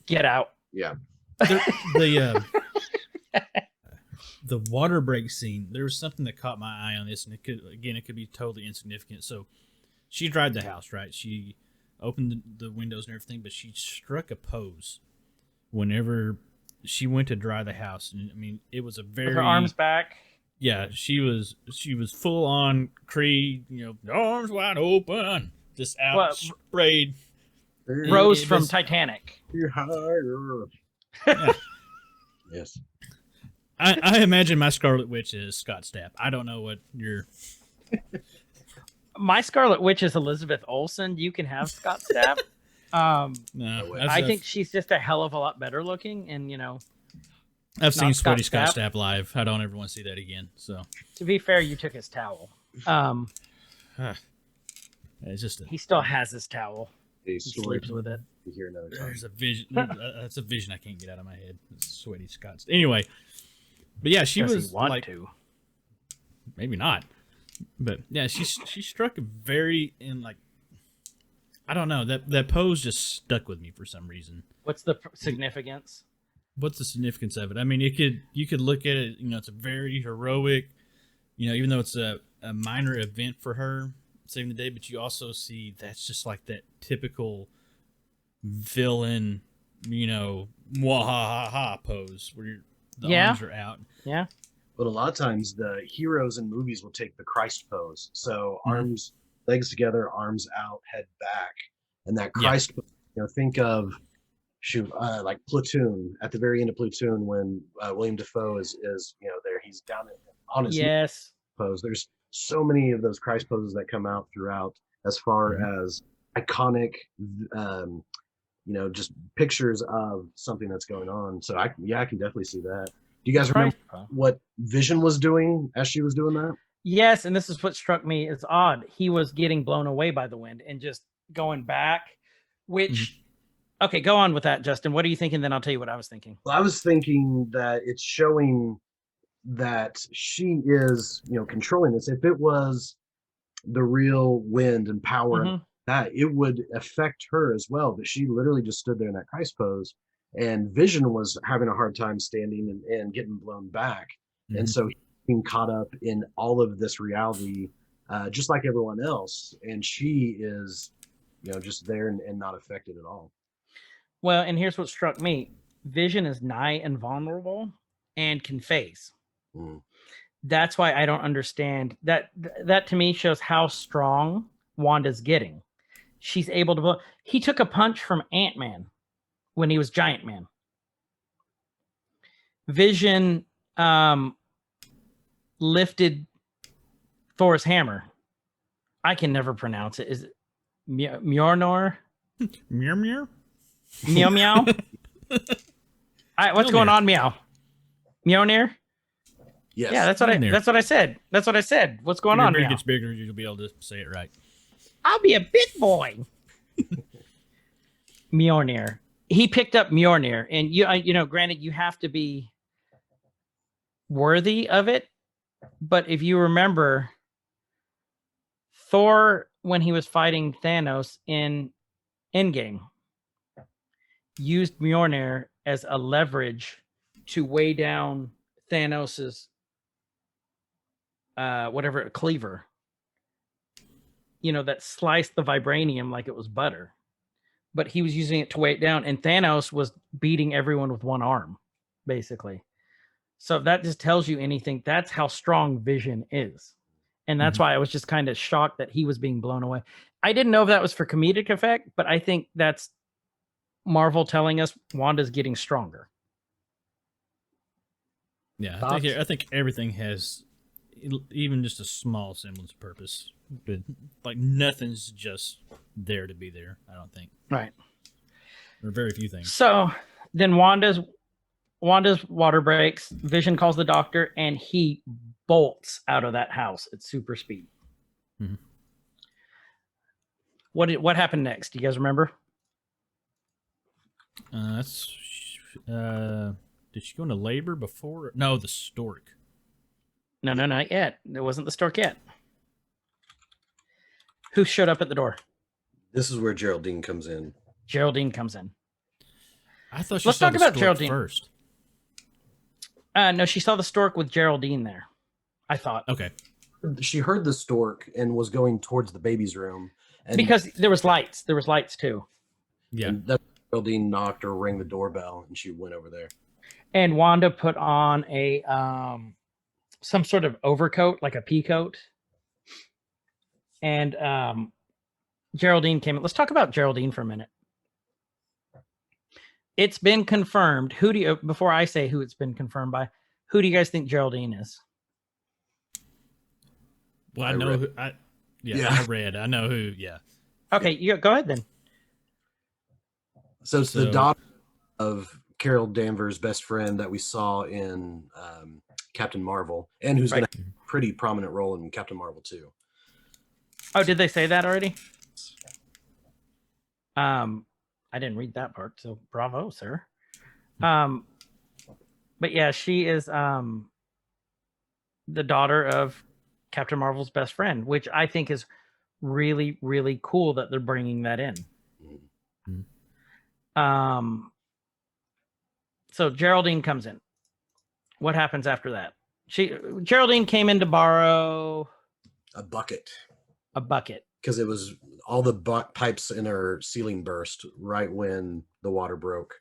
get out. Yeah. The water break scene, there was something that caught my eye on this, and it could be totally insignificant. So she dried the house, right? She opened the windows and everything, but she struck a pose whenever she went to dry the house. And I mean, it was a very with her arms back. Yeah, she was full on Creed, arms wide open, just out sprayed. Rose from Titanic. Yeah. Yes. I imagine my Scarlet Witch is Scott Stapp. I don't know what your. My Scarlet Witch is Elizabeth Olsen. You can have Scott Stapp. No, I think she's just a hell of a lot better looking, and I've seen Scott Stapp live. I don't ever want to see that again. So to be fair, you took his towel. It's just he still has his towel. He sleeps with it. There's a vision. That's a vision I can't get out of my head. It's sweaty Scott. Anyway, but yeah, she was like, maybe not, but yeah, she struck very I don't know, that pose just stuck with me for some reason. What's the significance? What's the significance of it? I mean, you could look at it. It's a very heroic. Even though it's a minor event for her saving the day, but you also see that's just like that typical villain, mwahaha pose where the arms are out. Yeah. But a lot of times the heroes in movies will take the Christ pose. So arms, legs together, arms out, head back. And that Christ pose, think of like Platoon, at the very end of Platoon when William Dafoe is there, he's down on his knees pose. There's so many of those Christ poses that come out throughout as far as iconic just pictures of something that's going on. So I can definitely see that. Do you guys remember what Vision was doing as she was doing that? Yes, and this is what struck me as odd. He was getting blown away by the wind and just going back, which, okay, go on with that, Justin. What are you thinking? Then I'll tell you what I was thinking. Well, I was thinking that it's showing that she is, controlling this. If it was the real wind and power, that it would affect her as well. But she literally just stood there in that Christ pose, and Vision was having a hard time standing and getting blown back. And so being caught up in all of this reality, just like everyone else, and she is just there and not affected at all. Well, and here's what struck me. Vision is nigh and vulnerable and can phase. That's why I don't understand that. That to me shows how strong Wanda's getting. She's able to he took a punch from Ant-Man when he was Giant Man. Vision lifted Thor's hammer. I can never pronounce it. Is it Mjolnir? Meow meow. Meow meow. What's going on, meow? Mjolnir? Yes. Yeah, that's what I said. That's what I said. What's going on, When meow? it gets bigger, you'll be able to say it right. I'll be a big boy. Mjolnir. He picked up Mjolnir, and granted, you have to be worthy of it. But if you remember, Thor, when he was fighting Thanos in Endgame, used Mjolnir as a leverage to weigh down Thanos's cleaver. That sliced the vibranium like it was butter. But he was using it to weigh it down, and Thanos was beating everyone with one arm, basically. So if that just tells you anything, that's how strong Vision is. And that's why I was just kind of shocked that he was being blown away. I didn't know if that was for comedic effect, but I think that's Marvel telling us Wanda's getting stronger. Yeah, I think everything has even just a small semblance of purpose. But like nothing's just there to be there, I don't think. Right. There are very few things. So then Wanda's water breaks. Vision calls the doctor, and he bolts out of that house at super speed. What happened next? Do you guys remember? Did she go into labor before? No, the stork. No, not yet. It wasn't the stork yet. Who showed up at the door? This is where Geraldine comes in. Geraldine comes in. I thought Let's talk about Geraldine first. No, she saw the stork with Geraldine there, I thought. Okay. She heard the stork and was going towards the baby's room. And because there was lights. There was lights too. Yeah. And that Geraldine knocked or rang the doorbell, and she went over there. And Wanda put on a some sort of overcoat, like a pea coat. And Geraldine came in. Let's talk about Geraldine for a minute. It's been confirmed. Before I say who it's been confirmed by, who do you guys think Geraldine is? Well, I know who. I know who. Yeah. Okay, go ahead then. So it's the daughter of Carol Danvers' best friend that we saw in Captain Marvel, and who's going to have a pretty prominent role in Captain Marvel too. Oh, did they say that already? I didn't read that part, so bravo, sir. But yeah, she is the daughter of Captain Marvel's best friend, which I think is really, really cool that they're bringing that in. So Geraldine comes in. What happens after that? Geraldine came in to borrow a bucket. Because it was all the pipes in her ceiling burst right when the water broke.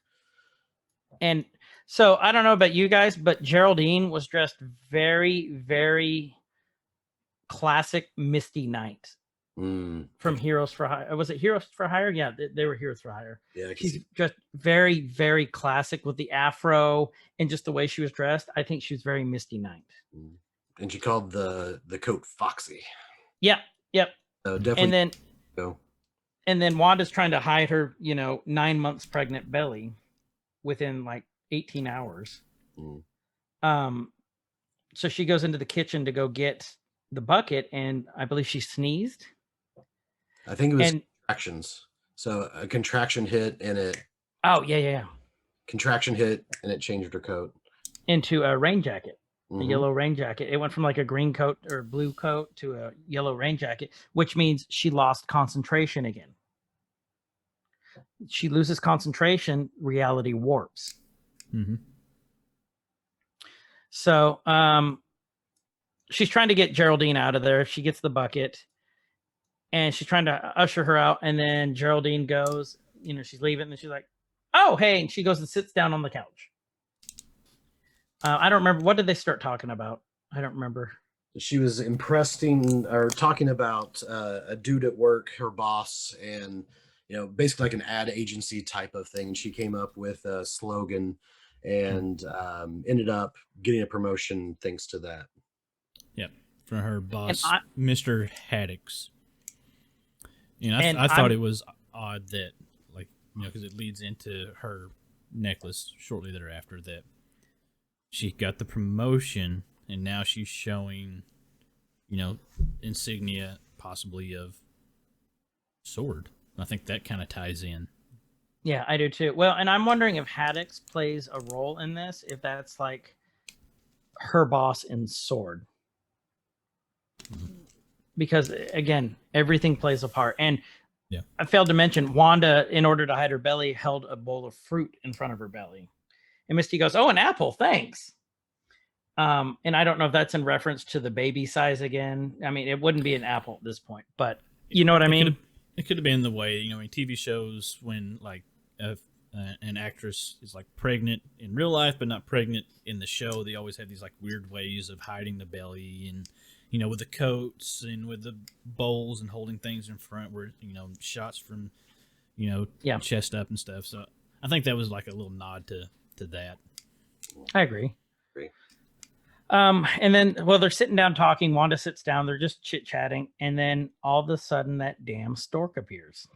And so I don't know about you guys, but Geraldine was dressed very, very classic Misty Knight from Heroes for Hire. Was it Heroes for Hire? Yeah, they were Heroes for Hire. Yeah, she's just very, very classic with the afro and just the way she was dressed. I think she was very Misty Knight. And she called the coat Foxy. Yeah. Yep. Definitely. And then And then Wanda's trying to hide her, 9 months pregnant belly within like 18 hours. Mm. So she goes into the kitchen to go get the bucket, and I believe she sneezed. I think it was And contractions. So a contraction hit and it oh yeah, contraction hit and it changed her coat. into a rain jacket, a Mhm. yellow rain jacket. It went from like a green coat or blue coat to a yellow rain jacket, which means she lost concentration again. She loses concentration, reality warps. Mm-hmm. So she's trying to get Geraldine out of there. She gets the bucket and she's trying to usher her out. And then Geraldine goes, she's leaving and she's like, oh, hey. And she goes and sits down on the couch. I don't remember. What did they start talking about? I don't remember. She was talking about a dude at work, her boss, and basically like an ad agency type of thing. She came up with a slogan and ended up getting a promotion thanks to that. Yep, from her boss, And Mr. Haddix. I thought it was odd that, like, because it leads into her necklace shortly thereafter, that she got the promotion and now she's showing, insignia possibly of sword. I think that kind of ties in. Yeah, I do too. Well, and I'm wondering if Haddix plays a role in this, if that's like her boss in Sword. Because again, everything plays a part. And yeah, I failed to mention Wanda, in order to hide her belly, held a bowl of fruit in front of her belly. And Misty goes, "Oh, an apple, thanks." And I don't know if that's in reference to the baby size again. I mean, it wouldn't be an apple at this point, but you know what I mean? It could have been the way, in TV shows when, like, an actress is, like, pregnant in real life but not pregnant in the show, they always have these, like, weird ways of hiding the belly and, with the coats and with the bowls and holding things in front where, shots from, chest up and stuff. So I think that was, like, a little nod to that. I agree. And then, they're sitting down talking. Wanda sits down. They're just chit-chatting. And then all of a sudden, that damn stork appears.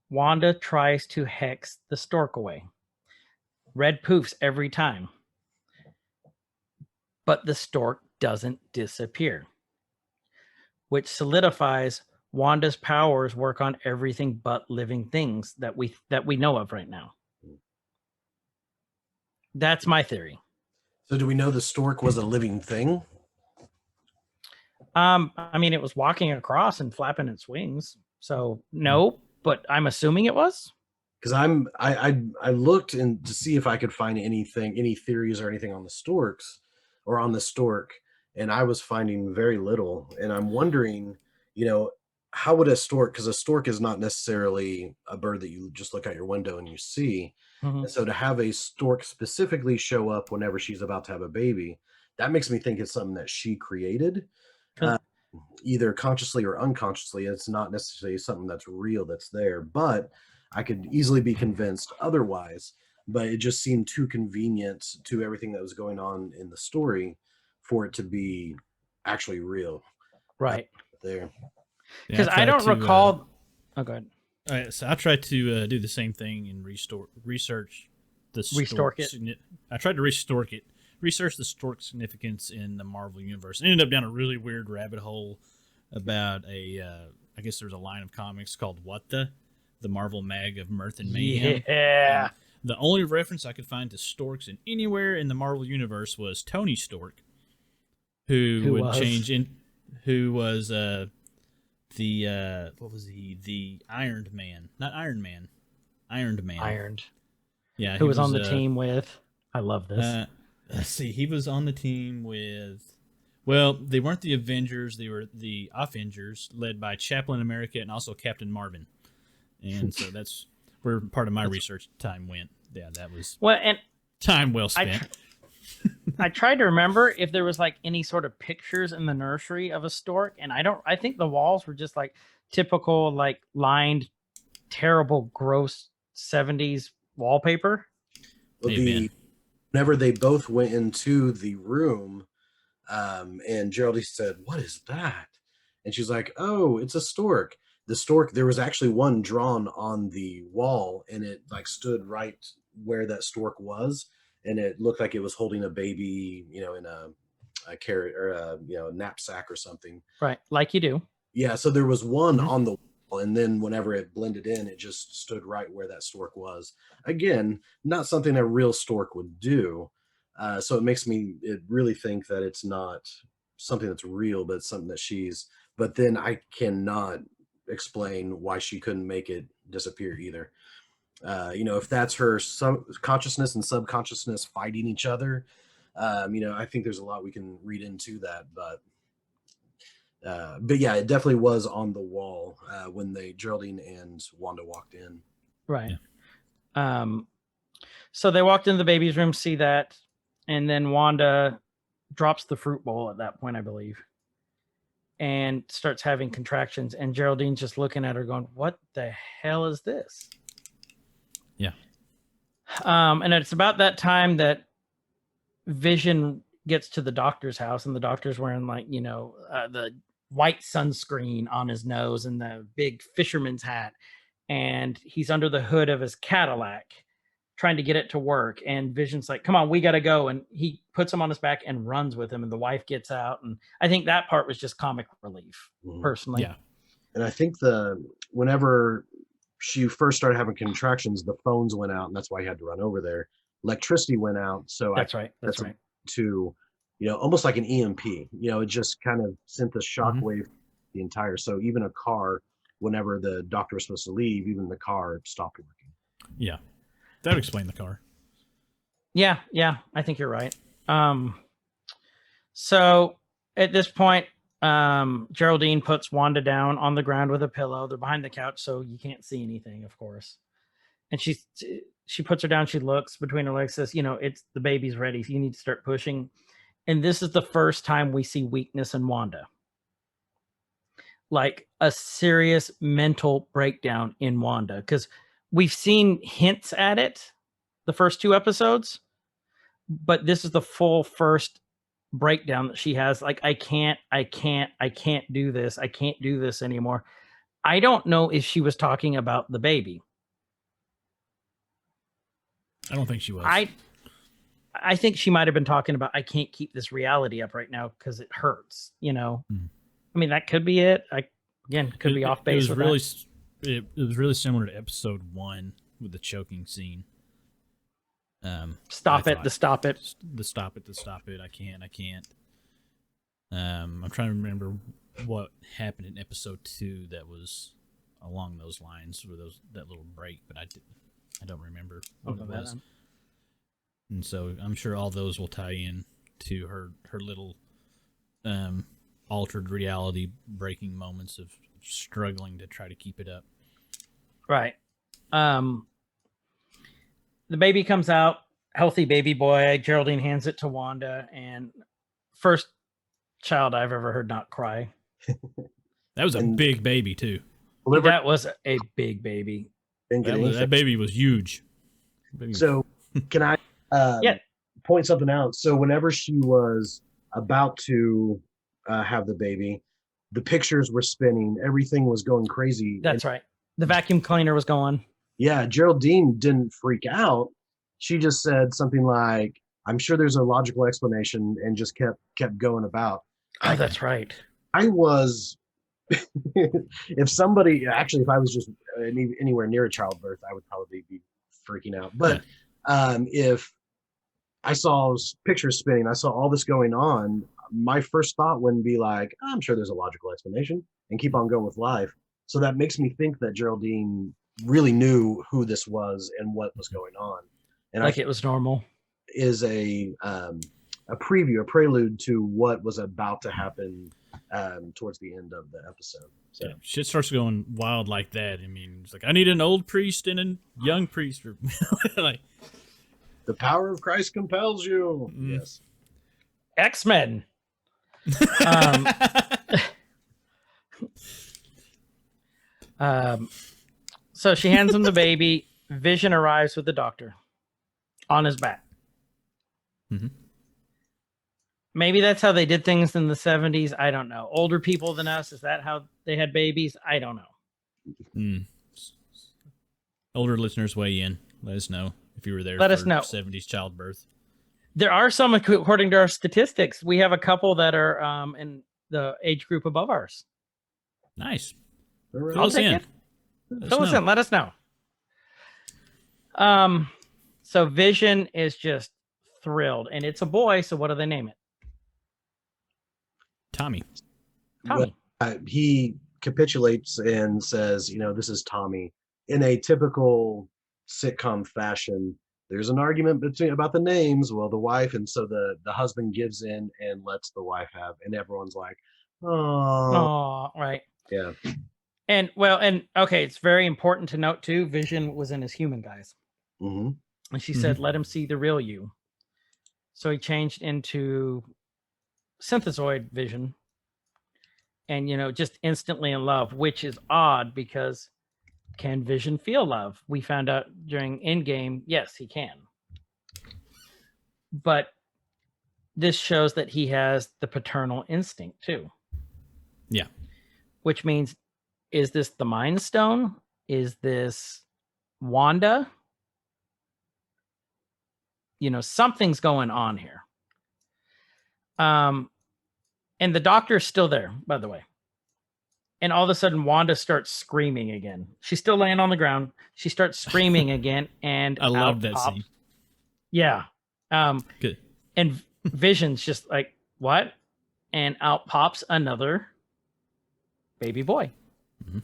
Wanda tries to hex the stork away. Red poofs every time. But the stork doesn't disappear, which solidifies Wanda's powers work on everything but living things that we know of right now. That's my theory. So do we know the stork was a living thing? I mean, it was walking across and flapping its wings. So no, but I'm assuming it was. Because I looked in to see if I could find any theories or anything on the storks or on the stork, and I was finding very little. And I'm wondering, how would a stork, because a stork is not necessarily a bird that you just look out your window and you see. Mm-hmm. And so to have a stork specifically show up whenever she's about to have a baby, that makes me think it's something that she created, either consciously or unconsciously. It's not necessarily something that's real that's there, but I could easily be convinced otherwise. But it just seemed too convenient to everything that was going on in the story for it to be actually real. Right. There. Because I don't recall. Oh, go ahead. All right, so I tried to do the same thing and research the Restore it. I tried to research the stork significance in the Marvel universe. I ended up down a really weird rabbit hole about I guess there's a line of comics called What the Marvel Mag of Mirth and Mayhem. Yeah. And the only reference I could find to storks in anywhere in the Marvel universe was Tony Stork, who was what was he? The Ironed Man. Not Iron Man. Ironed Man. Ironed. Yeah. Who was on the team with, I love this. Let's see, he was on the team with, well, they weren't the Avengers, they were the Offengers, led by Chaplain America and also Captain Marvin. And so that's where part of my research time went. Yeah, that was time well spent. I tried to remember if there was like any sort of pictures in the nursery of a stork, and I think the walls were just like typical, like lined, terrible, gross 70s wallpaper. Whenever they both went into the room, and Geraldine said, "What is that?" And she's like, "Oh, it's a stork." the stork, there was actually one drawn on the wall, and it like stood right where that stork was, and it looked like it was holding a baby, in a carrot or a knapsack or something. Right, like you do. Yeah, so there was one Mhm. on the wall, and then whenever it blended in, it just stood right where that stork was. Again, not something a real stork would do. So it makes me really think that it's not something that's real, but it's something that she's. But then I cannot explain why she couldn't make it disappear either. If that's her consciousness and subconsciousness fighting each other, I think there's a lot we can read into that. But yeah, it definitely was on the wall when Geraldine and Wanda walked in. Right. Yeah. So they walked into the baby's room, see that, and then Wanda drops the fruit bowl at that point, I believe, and starts having contractions. And Geraldine's just looking at her, going, "What the hell is this?" Yeah. And it's about that time that Vision gets to the doctor's house, and the doctor's wearing the white sunscreen on his nose and the big fisherman's hat, and he's under the hood of his Cadillac trying to get it to work. And Vision's like, "Come on, we gotta go," and he puts him on his back and runs with him, and the wife gets out. And I think that part was just comic relief, personally. Yeah. And I think whenever she first started having contractions, the phones went out, and that's why he had to run over there. Electricity went out, so That's right. to almost like an EMP. It just kind of sent the shockwave the entire. So even a car, whenever the doctor was supposed to leave, even the car stopped working. Yeah, that would explain the car. Yeah, I think you're right. So at this point, Geraldine puts Wanda down on the ground with a pillow. They're behind the couch, so you can't see anything, of course. And she puts her down. She looks between her legs, says, "It's the baby's ready. So you need to start pushing." And this is the first time we see weakness in Wanda, like a serious mental breakdown in Wanda, because we've seen hints at it the first 2 episodes, but this is the full first breakdown that she has. Like, I can't do this. I can't do this anymore. I don't know if she was talking about the baby. I don't think she was. I think she might have been talking about, I can't keep this reality up right now because it hurts, I mean, that could be it. Could be off base. It was really similar to episode 1 with the choking scene. Stop it. I can't. I'm trying to remember what happened in episode 2 that was along those lines with that little break, but I don't remember what it was. And so I'm sure all those will tie in to her little altered reality breaking moments of struggling to try to keep it up. Right. The baby comes out, healthy baby boy. Geraldine hands it to Wanda, and first child I've ever heard not cry. That was a big baby too. That was a big baby. That baby was huge. So can I point something out? So whenever she was about to have the baby, the pictures were spinning. Everything was going crazy. That's right. The vacuum cleaner was going. Yeah, Geraldine didn't freak out. She just said something like, "I'm sure there's a logical explanation," and just kept going about. Oh, that's right. I was, if I was just anywhere near a childbirth, I would probably be freaking out. But if I saw pictures spinning, I saw all this going on, my first thought wouldn't be like, "I'm sure there's a logical explanation," and keep on going with life. So that makes me think that Geraldine really knew who this was and what was going on. And it was normal. Is a preview, a prelude to what was about to happen towards the end of the episode. So shit starts going wild like that. I mean, it's like, I need an old priest and a young priest. Like, the power of Christ compels you. Yes. X-Men. So she hands him the baby. Vision arrives with the doctor on his back. Mm-hmm. Maybe that's how they did things in the 70s. I don't know. Older people than us, is that how they had babies? I don't know. Older listeners weigh in. Let us know if you were there Let for us know. 70s childbirth. There are some, according to our statistics, we have a couple that are in the age group above ours. Nice. All I'll us take in. it. Fill us in. Let us know. So Vision is just thrilled, and it's a boy. So what do they name it? Tommy. Tommy. He capitulates and says, this is Tommy. In a typical sitcom fashion, there's an argument about the names. Well, the wife, and so the husband gives in and lets the wife have, and everyone's like, oh, right. yeah. And okay, it's very important to note too. Vision was in his human guise, and she said, "Let him see the real you." So he changed into synthesoid Vision, and just instantly in love, which is odd because can Vision feel love? We found out during Endgame, yes, he can. But this shows that he has the paternal instinct too. Yeah. Which means, is this the Mind Stone? Is this Wanda? Something's going on here. And the doctor's still there, by the way. And all of a sudden, Wanda starts screaming again. She's still laying on the ground. She starts screaming again, and I love that pops. scene. Yeah. Good. And Vision's just like, what? And out pops another baby boy. Mm-hmm.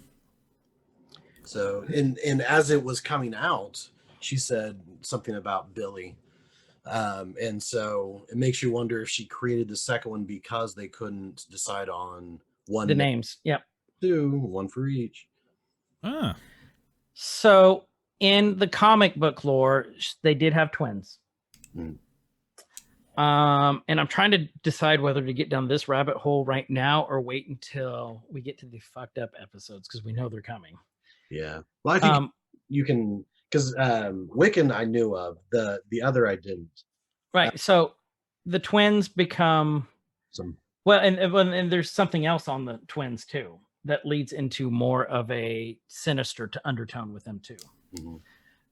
So, and as it was coming out, she said something about Billy. And so it makes you wonder if she created the second one because they couldn't decide on The names. Yep. Two, one for each. Ah. So in the comic book lore, they did have twins. And I'm trying to decide whether to get down this rabbit hole right now or wait until we get to the fucked up episodes because we know they're coming. Yeah. Well, I think you can, because Wiccan I knew of, the other I didn't. Right. So the twins become some. Well, and there's something else on the twins too that leads into more of a sinister undertone with them too.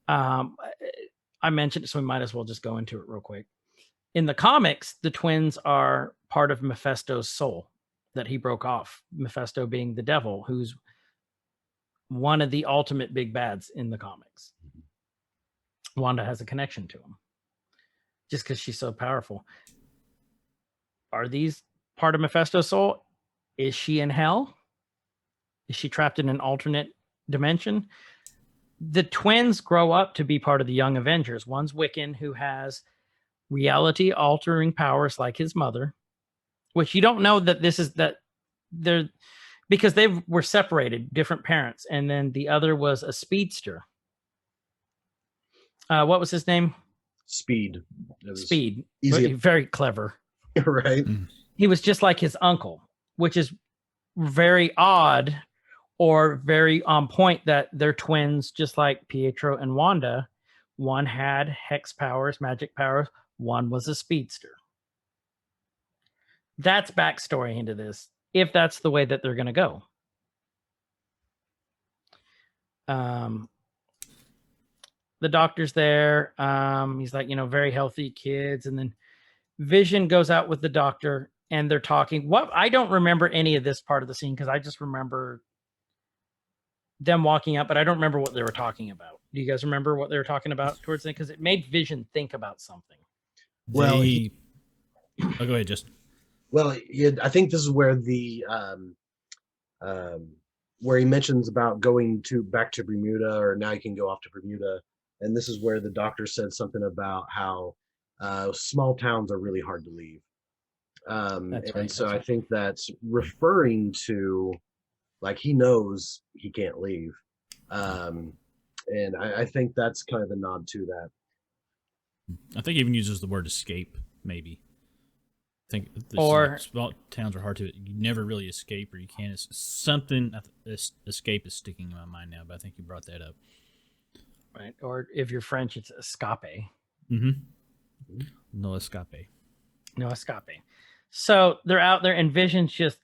I mentioned it, so we might as well just go into it real quick. In the comics, the twins are part of Mephisto's soul that he broke off. Mephisto being the devil, who's one of the ultimate big bads in the comics. Wanda has a connection to him just because she's so powerful. Are these part of Mephisto's soul? Is she in hell? Is she trapped in an alternate dimension? The twins grow up to be part of the Young Avengers. One's Wiccan, who has reality altering powers like his mother, which you don't know that this is that they're because they were separated, different parents. And then the other was a speedster. What was his name? Speed. Speed. Easy. Very clever. Right. He was just like his uncle, which is very odd or very on point that they're twins, just like Pietro and Wanda. One had hex powers, magic powers. One was a speedster. That's backstory into this, if that's the way that they're going to go. The doctor's there. He's like, very healthy kids. And then Vision goes out with the doctor and they're talking. I don't remember any of this part of the scene because I just remember them walking up, but I don't remember what they were talking about. Do you guys remember what they were talking about towards the end? Because it made Vision think about something. Well, go ahead, Justin. Well, I think this is where where he mentions about going back to Bermuda, or now you can go off to Bermuda, and this is where the doctor said something about how small towns are really hard to leave. So I think that's referring to, like, he knows he can't leave, and I think that's kind of a nod to that. I think he even uses the word escape, maybe. I think small towns are hard to. You never really escape, or you can't. Something escape is sticking in my mind now, but I think you brought that up. Right, or if you're French, it's escape. No escape. No escape. So they're out there, and Vision's just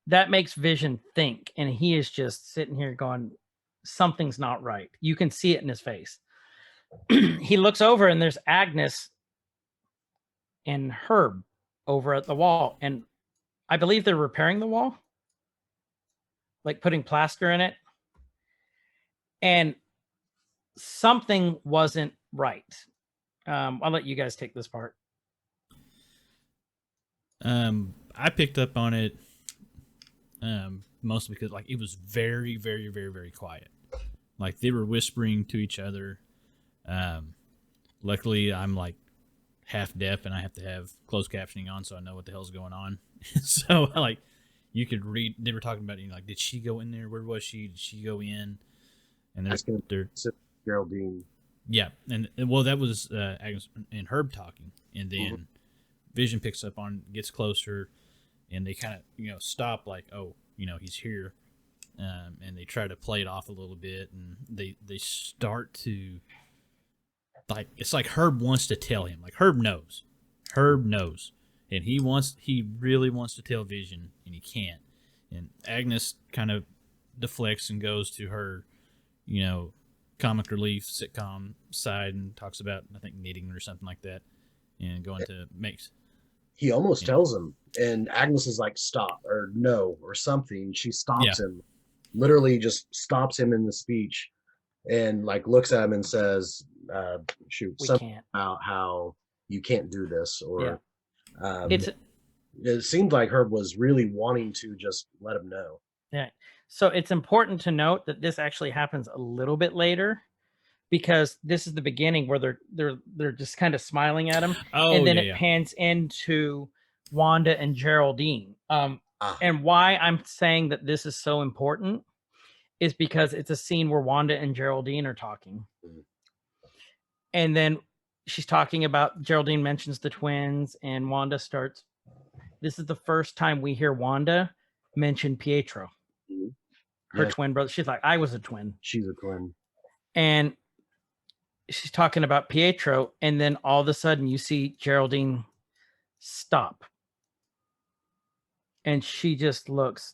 that makes Vision think, and he is just sitting here going, something's not right. You can see it in his face. He looks over and there's Agnes and Herb over at the wall, and I believe they're repairing the wall, like putting plaster in it, and something wasn't right. I'll let you guys take this part. I picked up on it mostly because like it was very, very, very, very quiet. Like they were whispering to each other. Luckily, I'm like half deaf and I have to have closed captioning on, so I know what the hell's going on. So like you could read. They were talking about, you know, like, did she go in there? Where was she? Did she go in? And they're Geraldine. yeah, and well, that was Agnes and Herb talking, and then Vision picks up on, gets closer, and they kind of, you know, stop like, oh, you know, he's here, and they try to play it off a little bit, and they start to, like, it's like Herb wants to tell him, like Herb knows, and he really wants to tell Vision, and he can't, and Agnes kind of deflects and goes to her, you know, comic relief sitcom side and talks about, I think, knitting or something like that, and going to makes. He almost tells him, and Agnes is like, stop, or no, or something. She stops him, literally just stops him in the speech, and like looks at him and says, shoot, something about how you can't do this, or it seemed like Herb was really wanting to just let him know. Yeah. So it's important to note that this actually happens a little bit later, because this is the beginning where they're just kind of smiling at him, and then it pans into Wanda and Geraldine. And why I'm saying that this is so important is because it's a scene where Wanda and Geraldine are talking, and then she's talking about, Geraldine mentions the twins, and Wanda starts. This is the first time we hear Wanda mention Pietro, her twin brother. She's like, I was a twin. She's a twin. And she's talking about Pietro, and then all of a sudden you see Geraldine stop. And she just looks,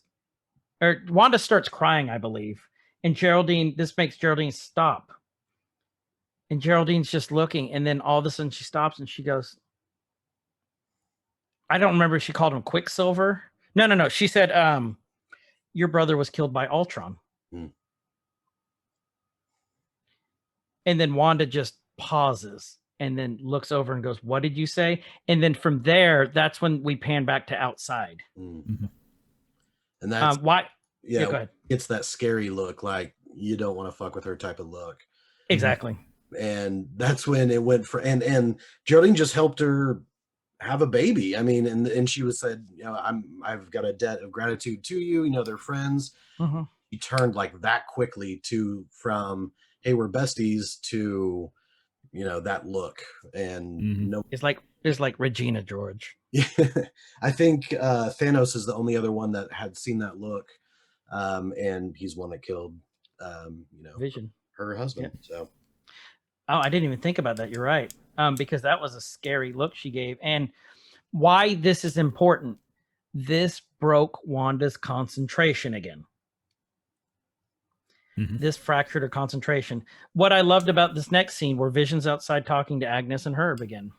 or Wanda starts crying, I believe. And this makes Geraldine stop. And Geraldine's just looking, and then all of a sudden she stops and she goes, I don't remember if she called him Quicksilver. No. She said, your brother was killed by Ultron. And then Wanda just pauses and then looks over and goes, what did you say? And then from there, that's when we pan back to outside. And that's why. Yeah, go ahead. It's that scary look, like you don't want to fuck with her type of look. Exactly. And that's when it went for, and Geraldine just helped her have a baby. I mean, and she was said, you know, I've got a debt of gratitude to you. You know, they're friends. He turned like that quickly from, hey, we're besties, to, you know, that look. And no, it's like Regina George. I think Thanos is the only other one that had seen that look, and he's one that killed, you know, Vision, her husband. So, oh, I didn't even think about that. You're right, because that was a scary look she gave. And why this is important: this broke Wanda's concentration again. This fractured her concentration. What I loved about this next scene, where Vision's outside talking to Agnes and Herb again,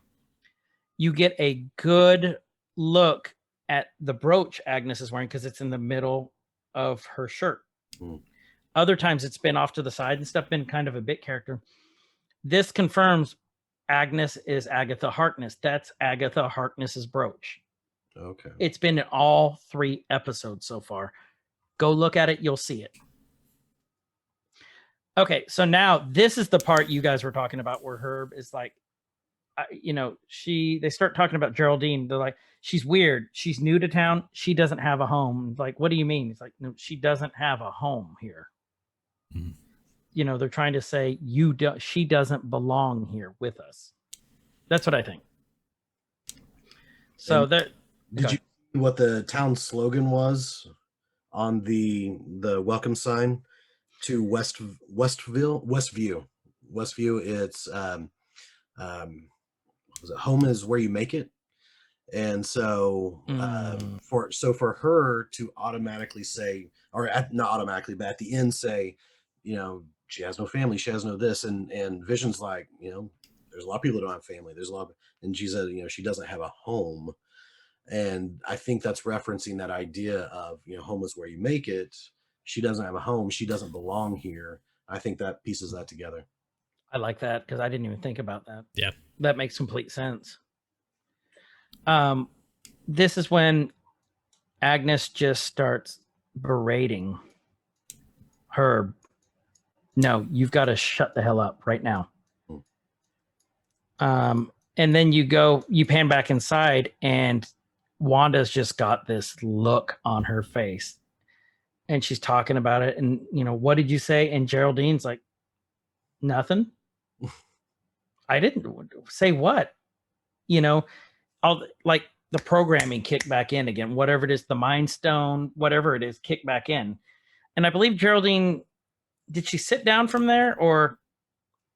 you get a good look at the brooch Agnes is wearing, because it's in the middle of her shirt. Other times it's been off to the side and stuff, been kind of a bit character. This confirms Agnes is Agatha Harkness. That's Agatha Harkness's brooch. Okay. It's been in all 3 episodes so far. Go look at it. You'll see it. Okay, so now this is the part you guys were talking about, where Herb is like, you know, they start talking about Geraldine. They're like, she's weird. She's new to town. She doesn't have a home. Like, what do you mean? It's like, no, she doesn't have a home here. You know, they're trying to say she doesn't belong here with us. That's what I think. So did you see what the town slogan was on the welcome sign to Westview? It's was it home is where you make it? And so for her to automatically say, or not automatically, but at the end say, you know, she has no family, she has no this, and Vision's like, you know, there's a lot of people that don't have family. There's a lot of, and she said, you know, she doesn't have a home. And I think that's referencing that idea of, you know, home is where you make it. She doesn't have a home. She doesn't belong here. I think that pieces that together. I like that because I didn't even think about that. Yeah. That makes complete sense. This is when Agnes just starts berating Herb. No, you've got to shut the hell up right now. And then you pan back inside, and Wanda's just got this look on her face, and she's talking about it. And, you know, what did you say? And Geraldine's like, nothing. I didn't say what, you know, all like the programming kicked back in again, whatever it is, the Mind Stone, whatever it is, kicked back in. And I believe Geraldine, did she sit down from there, or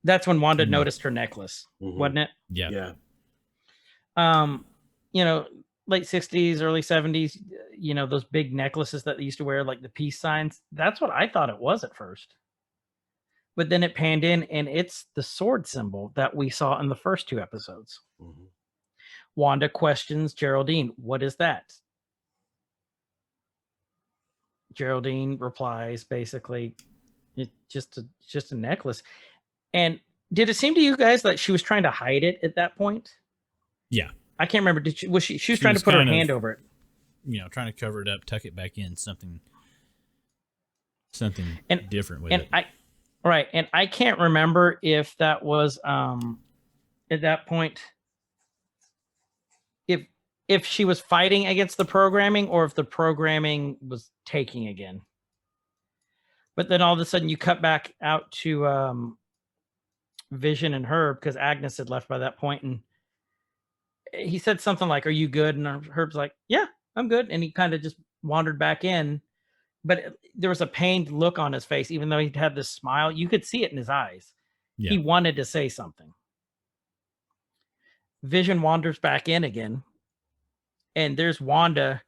that's when Wanda noticed her necklace, wasn't it? Yeah. You know, late 60s, early 70s, you know, those big necklaces that they used to wear, like the peace signs. That's what I thought it was at first. But then it panned in, and it's the sword symbol that we saw in the first 2 episodes. Wanda questions Geraldine, what is that? Geraldine replies, basically, it's just a necklace. And did it seem to you guys that she was trying to hide it at that point? Yeah. I can't remember. She was trying to put her hand over it. You know, trying to cover it up, tuck it back in, something different with it. Right. And I can't remember if that was at that point, if she was fighting against the programming or if the programming was taking again. But then all of a sudden you cut back out to Vision and Herb, because Agnes had left by that point, and he said something like, are you good? And Herb's like, yeah, I'm good. And he kind of just wandered back in, but there was a pained look on his face. Even though he'd had this smile, you could see it in his eyes. Yeah. He wanted to say something. Vision wanders back in again, and there's Wanda.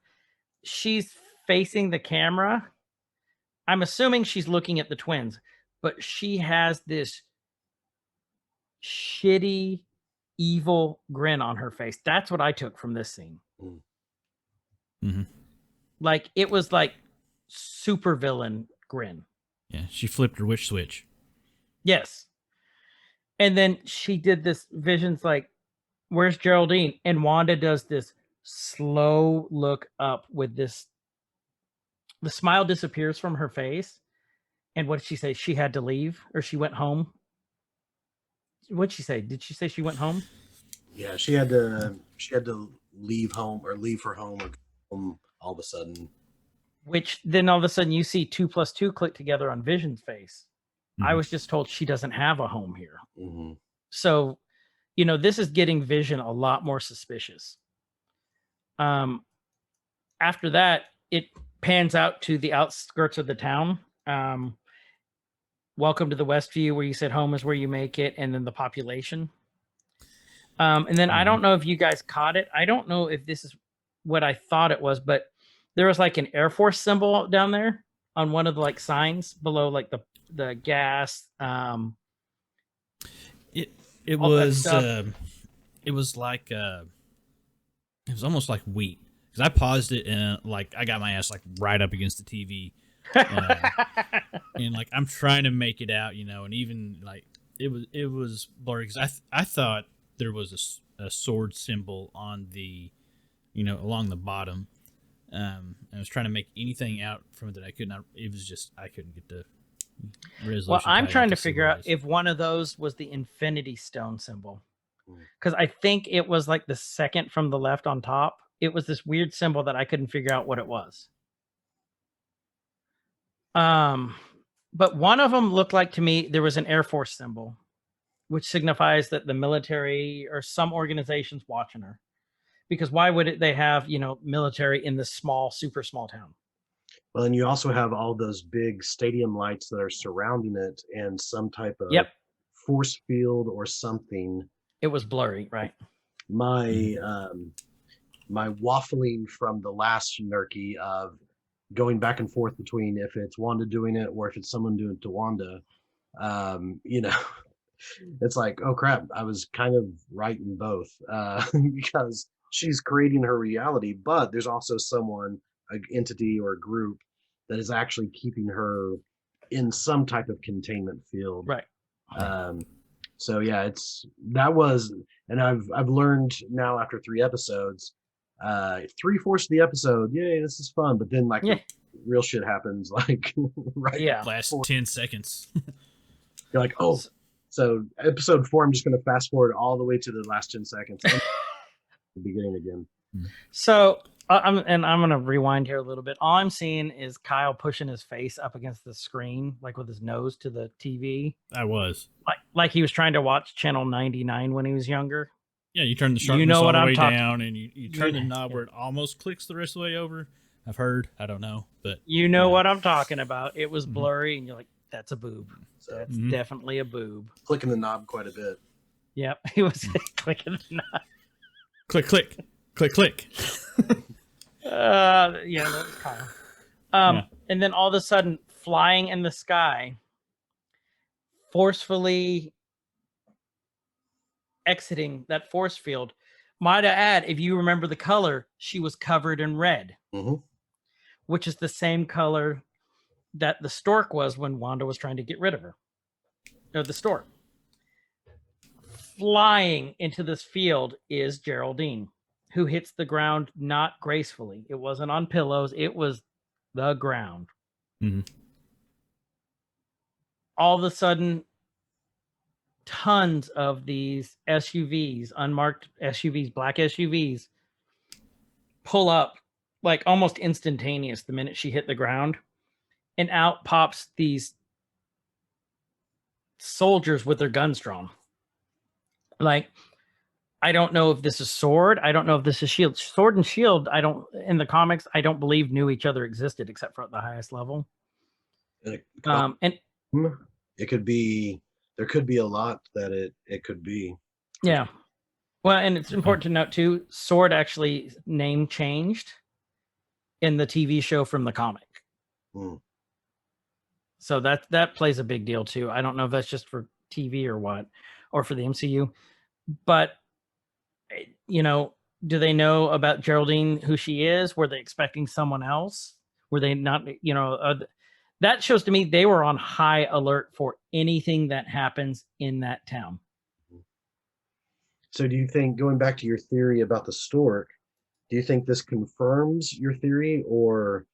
She's facing the camera. I'm assuming she's looking at the twins, but she has this shitty, evil grin on her face. That's what I took from this scene. Like, it was like super villain grin. Yeah, she flipped her witch switch. Yes. And then she did this. Vision's like, where's Geraldine? And Wanda does this slow look up with this. The smile disappears from her face. And what did she say? She had to leave, or she went home? What'd she say? Did she say she went home? Yeah, she had to leave home, or leave her home, or home all of a sudden. Which then all of a sudden you see 2 + 2 click together on Vision's face. I was just told she doesn't have a home here. So, you know, this is getting Vision a lot more suspicious. After that, it pans out to the outskirts of the town. Welcome to the Westview, where you said home is where you make it, and then the population. And then I don't know if you guys caught it. I don't know if this is what I thought it was, but there was like an Air Force symbol down there on one of the like signs below, like the gas. It was like it was almost like wheat, because I paused it and like I got my ass like right up against the TV. And like I'm trying to make it out, you know, and even like it was blurry, because I thought there was a sword symbol on the, you know, along the bottom. I was trying to make anything out from it that I could not. It was just I couldn't get the resolution. Well, I'm trying to figure out if one of those was the Infinity Stone symbol, because I think it was like the second from the left on top. It was this weird symbol that I couldn't figure out what it was. But one of them looked like, to me, there was an Air Force symbol, which signifies that the military or some organization's watching her. Because why would they have, you know, military in this small, super small town? Well, and you also have all those big stadium lights that are surrounding it, and some type of force field or something. It was blurry, right? my waffling from the last Nerkie of going back and forth between if it's Wanda doing it or if it's someone doing it to Wanda. You know, it's like, oh crap, I was kind of right in both, because she's creating her reality, but there's also someone, an entity or a group that is actually keeping her in some type of containment field. Right. So yeah, and I've learned now after 3 episodes, 3/4 of the episode, yay, this is fun, but then like Yeah. real shit happens, like right. Yeah. Last 10 seconds. You're like, oh, so episode 4, I'm just going to fast forward all the way to the last 10 seconds, and the beginning again. So I'm going to rewind here a little bit. All I'm seeing is Kyle pushing his face up against the screen, like with his nose to the TV, I was. like he was trying to watch channel 99 when he was younger. Yeah, you turn the sharpness know all what the I'm way talking- down, and you turn the knob where it almost clicks the rest of the way over. I've heard. I don't know, but You know Yeah. what I'm talking about. It was Mhm. blurry, and you're like, "That's a boob. So That's Mhm. definitely a boob." clicking the knob quite a bit. Yep, he was clicking the knob. click, click, click, click. Yeah, that was Kyle. Yeah. And then all of a sudden, flying in the sky, forcefully exiting that force field. Might I add, if you remember the color, she was covered in red, Hmm. which is the same color that the stork was when Wanda was trying to get rid of her. Or the stork. Flying into this field is Geraldine, who hits the ground not gracefully. It wasn't on pillows, it was the ground. Mhm. All of a sudden, tons of these SUVs, unmarked SUVs, black SUVs, pull up like almost instantaneous the minute she hit the ground, and out pops these soldiers with their guns drawn. Like, I don't know if this is Sword. I don't know if this is Shield. Sword and Shield, in the comics, I don't believe knew each other existed except for at the highest level. And And it could be, there could be a lot that it could be. yeah. Well, and it's important to note too, Sword actually name changed in the TV show from the comic. Hmm. So that plays a big deal too. I don't know if that's just for TV or what, or for the MCU, but you know, do they know about Geraldine, who she is? Were they expecting someone else? Were they not, you know, that shows to me they were on high alert for anything that happens in that town. So do you think, going back to your theory about the stork, do you think this confirms your theory or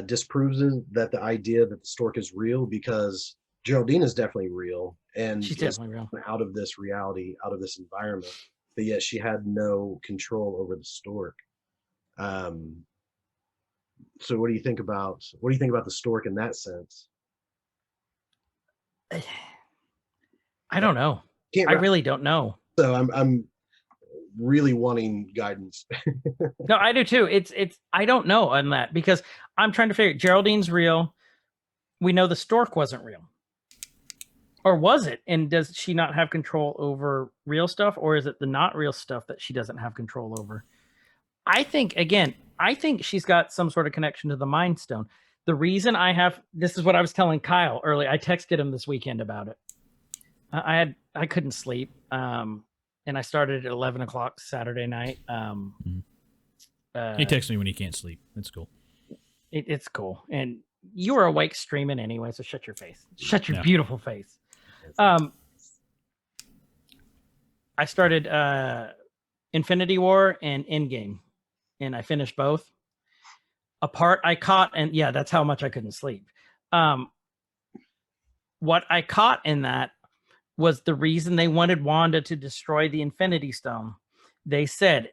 disproves it, that the idea that the stork is real? Because Geraldine is definitely real, and She's is definitely real. out of this reality, out of this environment, but yet she had no control over the stork. So what do you think about the stork in that sense? I don't know. Can't I wrap- really don't know. So I'm really wanting guidance. No, I do too. It's I don't know on that because I'm trying to figure Geraldine's real. We know the stork wasn't real. Or was it? And does she not have control over real stuff, or is it the not real stuff that she doesn't have control over? I think she's got some sort of connection to the Mind Stone. The reason this is what I was telling Kyle early. I texted him this weekend about it. I couldn't sleep. And I started at 11 o'clock Saturday night. He texts me when he can't sleep. It's cool. It's cool. And you were awake streaming anyway, so shut your face. Shut your Yeah. beautiful face. I started Infinity War and Endgame, and I finished both. A part I caught, and yeah, that's how much I couldn't sleep. What I caught in that was the reason they wanted Wanda to destroy the Infinity Stone. They said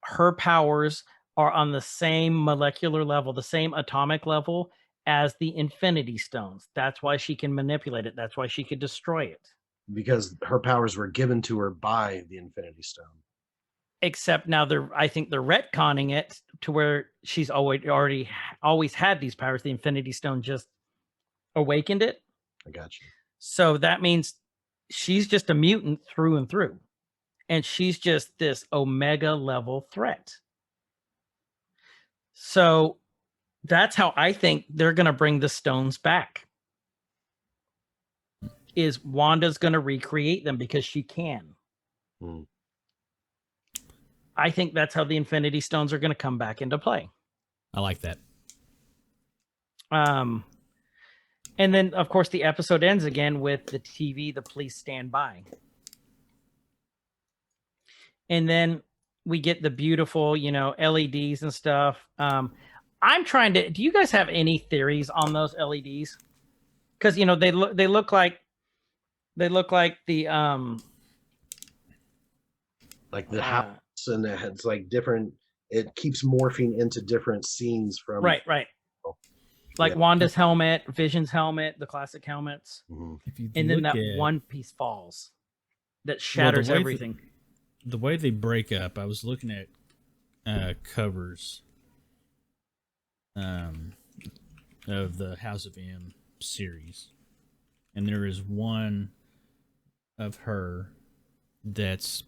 her powers are on the same molecular level, the same atomic level as the Infinity Stones. That's why she can manipulate it. That's why she could destroy it. Because her powers were given to her by the Infinity Stone. Except now I think they're retconning it to where she's always had these powers. The Infinity Stone just awakened it. I got you. So that means she's just a mutant through and through. and she's just this Omega level threat. So that's how I think they're going to bring the stones back. Is Wanda's going to recreate them because she can. I think that's how the Infinity Stones are going to come back into play. I like that. And then, of course, the episode ends again with the TV, the police stand by. And then we get the beautiful, LEDs and stuff. I'm trying to, do you guys have any theories on those LEDs? Because, they look like the, like the house, and it's like different, it keeps morphing into different scenes from right. Like Wanda's helmet, Vision's helmet, the classic helmets. If you And then look that at- one piece falls that shatters everything. The way they break up, I was looking at covers of the House of M series, and there is one of her that's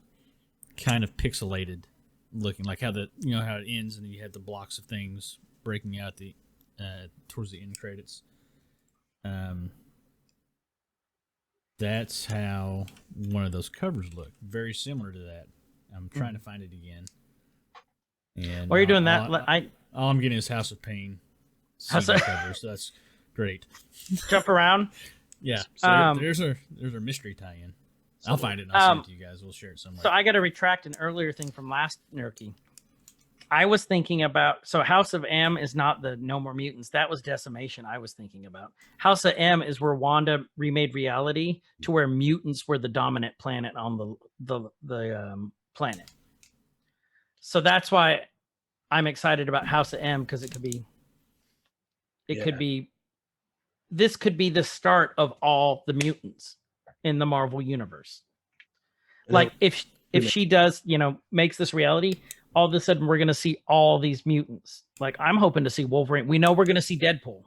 kind of pixelated looking, like how how it ends, and you have the blocks of things breaking out the towards the end credits. That's how one of those covers look. Very similar to that. I'm trying to find it again. And While you're doing that, all I'm getting is House of Pain CD cover, so that's great. jump around. Yeah, so there's our mystery tie-in. I'll find it and I'll send it to you guys. We'll share it somewhere. So I got to retract an earlier thing from last Nerkie. I was thinking about, so House of M is not the No More Mutants. That was Decimation I was thinking about. House of M is where Wanda remade reality to where mutants were the dominant planet on the planet. So that's why I'm excited about House of M, because this could be the start of all the mutants in the Marvel universe. Like if she does, makes this reality, all of a sudden we're going to see all these mutants. Like I'm hoping to see Wolverine. We know we're going to see Deadpool.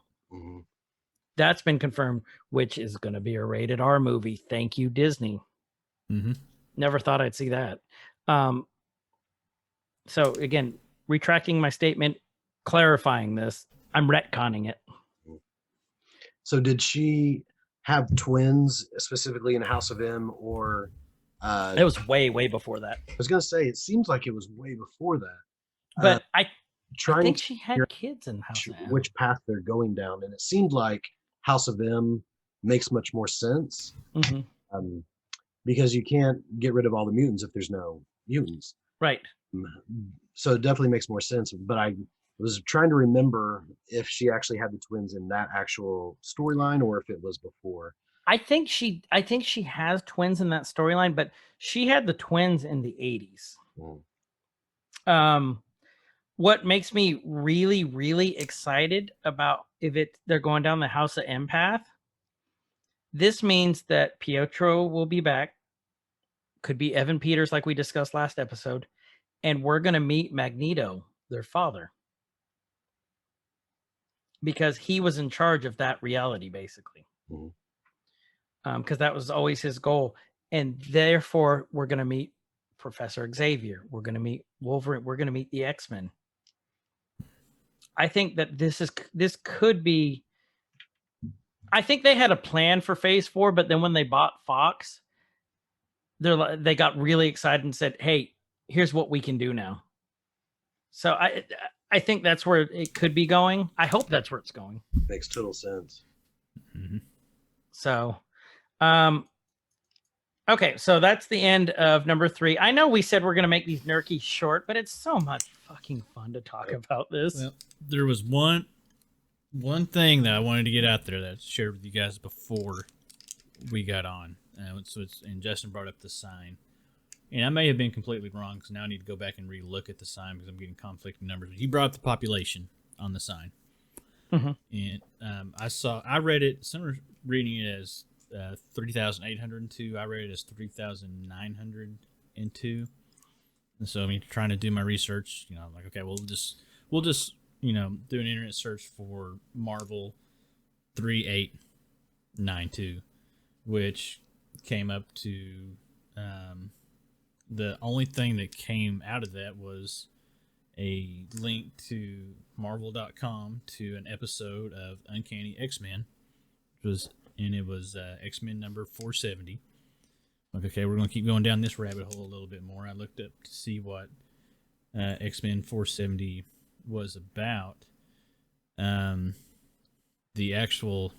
That's been confirmed, which is going to be a rated R movie. Thank you, Disney. Never thought I'd see that. So again, retracting my statement, clarifying this, I'm retconning it. So did she have twins specifically in House of M, or it was way before that? I was gonna say it seems like it was way before that. But I think to she had kids in House of M. which path they're going down, and it seemed like House of M makes much more sense, because you can't get rid of all the mutants if there's no mutants. Right. So it definitely makes more sense. But I was trying to remember if she actually had the twins in that actual storyline or if it was before. I think she has twins in that storyline, but she had the twins in the 80s. What makes me really, really excited about they're going down the House of M path, this means that Pietro will be back. Could be Evan Peters, like we discussed last episode. And we're going to meet Magneto, their father. Because he was in charge of that reality, basically. Because that was always his goal. And therefore, we're going to meet Professor Xavier. We're going to meet Wolverine. We're going to meet the X-Men. I think that this could be... I think they had a plan for Phase 4, but then when they bought Fox, they got really excited and said, hey, here's what we can do now. So I think that's where it could be going. I hope that's where it's going. Makes total sense. So, okay, so that's the end of number 3. I know we said we're going to make these Nerkie short, but it's so much fucking fun to talk about this. Well, there was one thing that I wanted to get out there that I shared with you guys before we got on. And Justin brought up the sign. And I may have been completely wrong, because now I need to go back and re-look at the sign because I'm getting conflicting numbers. He brought up the population on the sign. And I read it, some are reading it as 3,802. I read it as 3,902. And so, trying to do my research, I'm like, okay, we'll just do an internet search for Marvel 3892, which came up to the only thing that came out of that was a link to Marvel.com to an episode of Uncanny X-Men, it was X-Men number 470. Like, okay, we're going to keep going down this rabbit hole a little bit more. I looked up to see what X-Men 470 was about. The actual,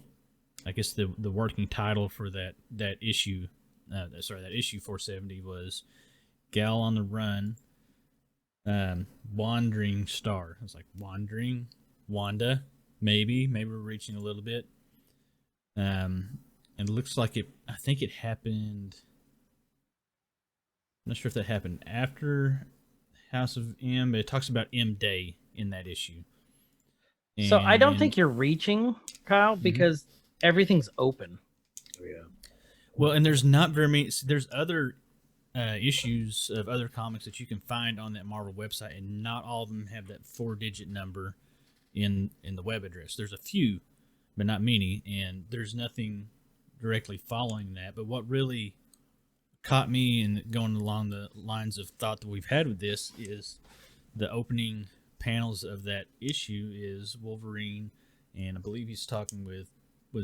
I guess the working title for that issue, that issue 470 was Gal on the Run, Wandering Star. I was like, Wandering? Wanda? Maybe we're reaching a little bit. And it looks like I think it happened, I'm not sure if that happened after House of M, but it talks about M Day in that issue. So I don't think you're reaching, Kyle, because everything's open. Oh, yeah. Well, and there's not very many. There's other issues of other comics that you can find on that Marvel website, and not all of them have that 4-digit number in the web address. There's a few, but not many, and there's nothing directly following that. But what really caught me, and going along the lines of thought that we've had with this, is the opening panels of that issue is Wolverine, and I believe he's talking with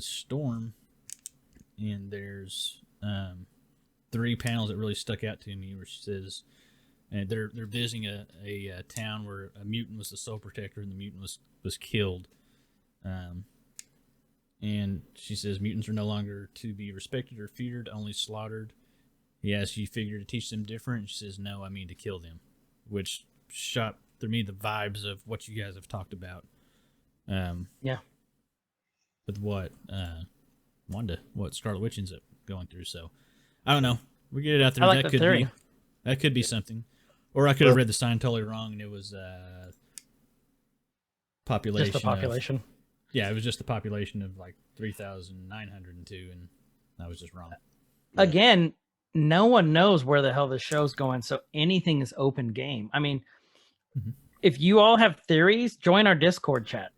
Storm, and there's 3 panels that really stuck out to me, where she says, and they're visiting a town where a mutant was the sole protector, and the mutant was killed, and she says mutants are no longer to be respected or feared, only slaughtered. He asks, you figure to teach them different? And she says, no, I mean to kill them, which shot through me the vibes of what you guys have talked about. Yeah. With what what Scarlet Witch ends up going through. So I don't know. We get it out there. I like the theory. That could be something. Or I could have read the sign totally wrong, and it was population. Just the population. Yeah, it was just the population of like 3,902, and I was just wrong. Again, no one knows where the hell the show's going, so anything is open game. I mean, if you all have theories, join our Discord chat.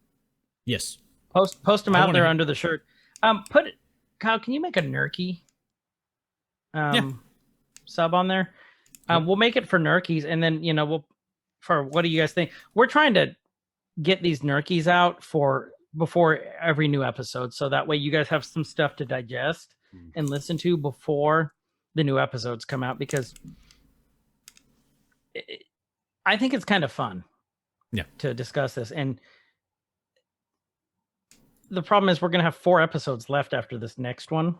Yes. Post them out there under the shirt. Kyle, can you make a Nerkie sub on there? We'll make it for Nerkies, and then what do you guys think? We're trying to get these Nerkies out before every new episode, so that way you guys have some stuff to digest and listen to before the new episodes come out, because I think it's kind of fun to discuss this. And the problem is we're going to have 4 episodes left after this next one.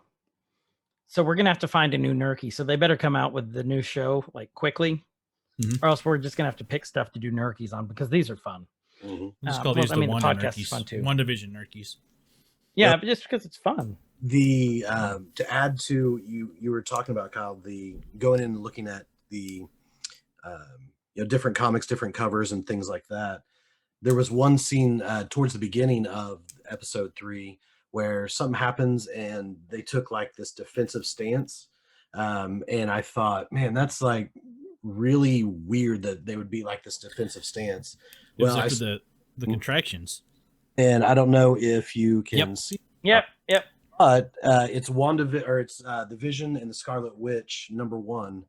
So we're going to have to find a new Nerkie. So they better come out with the new show like quickly, or else we're just going to have to pick stuff to do Nerkies on, because these are fun. Just call these the Wanda podcast Nerkies. is fun too. WandaVision Nerkies. Yeah, but just because it's fun. The to add to you were talking about, Kyle, the going in and looking at the different comics, different covers and things like that. There was one scene towards the beginning of episode 3 where something happens and they took like this defensive stance, and I thought, man, that's like really weird that they would be like this defensive stance. It was after the contractions, and I don't know if you can see. Yep. But it's the Vision and the Scarlet Witch #1,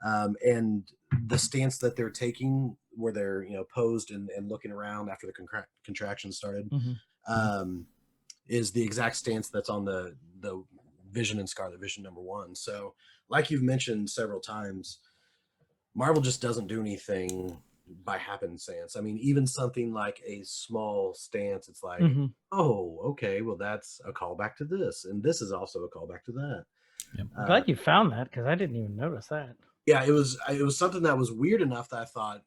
and the stance that they're taking, where they're posed and looking around after the contractions started, is the exact stance that's on the Vision and Scarlet Vision #1. So, like you've mentioned several times, Marvel just doesn't do anything by happenstance. I mean, even something like a small stance, it's like, oh, okay, well, that's a callback to this, and this is also a callback to that. Yep. I'm glad you found that, because I didn't even notice that. Yeah, it was something that was weird enough that I thought,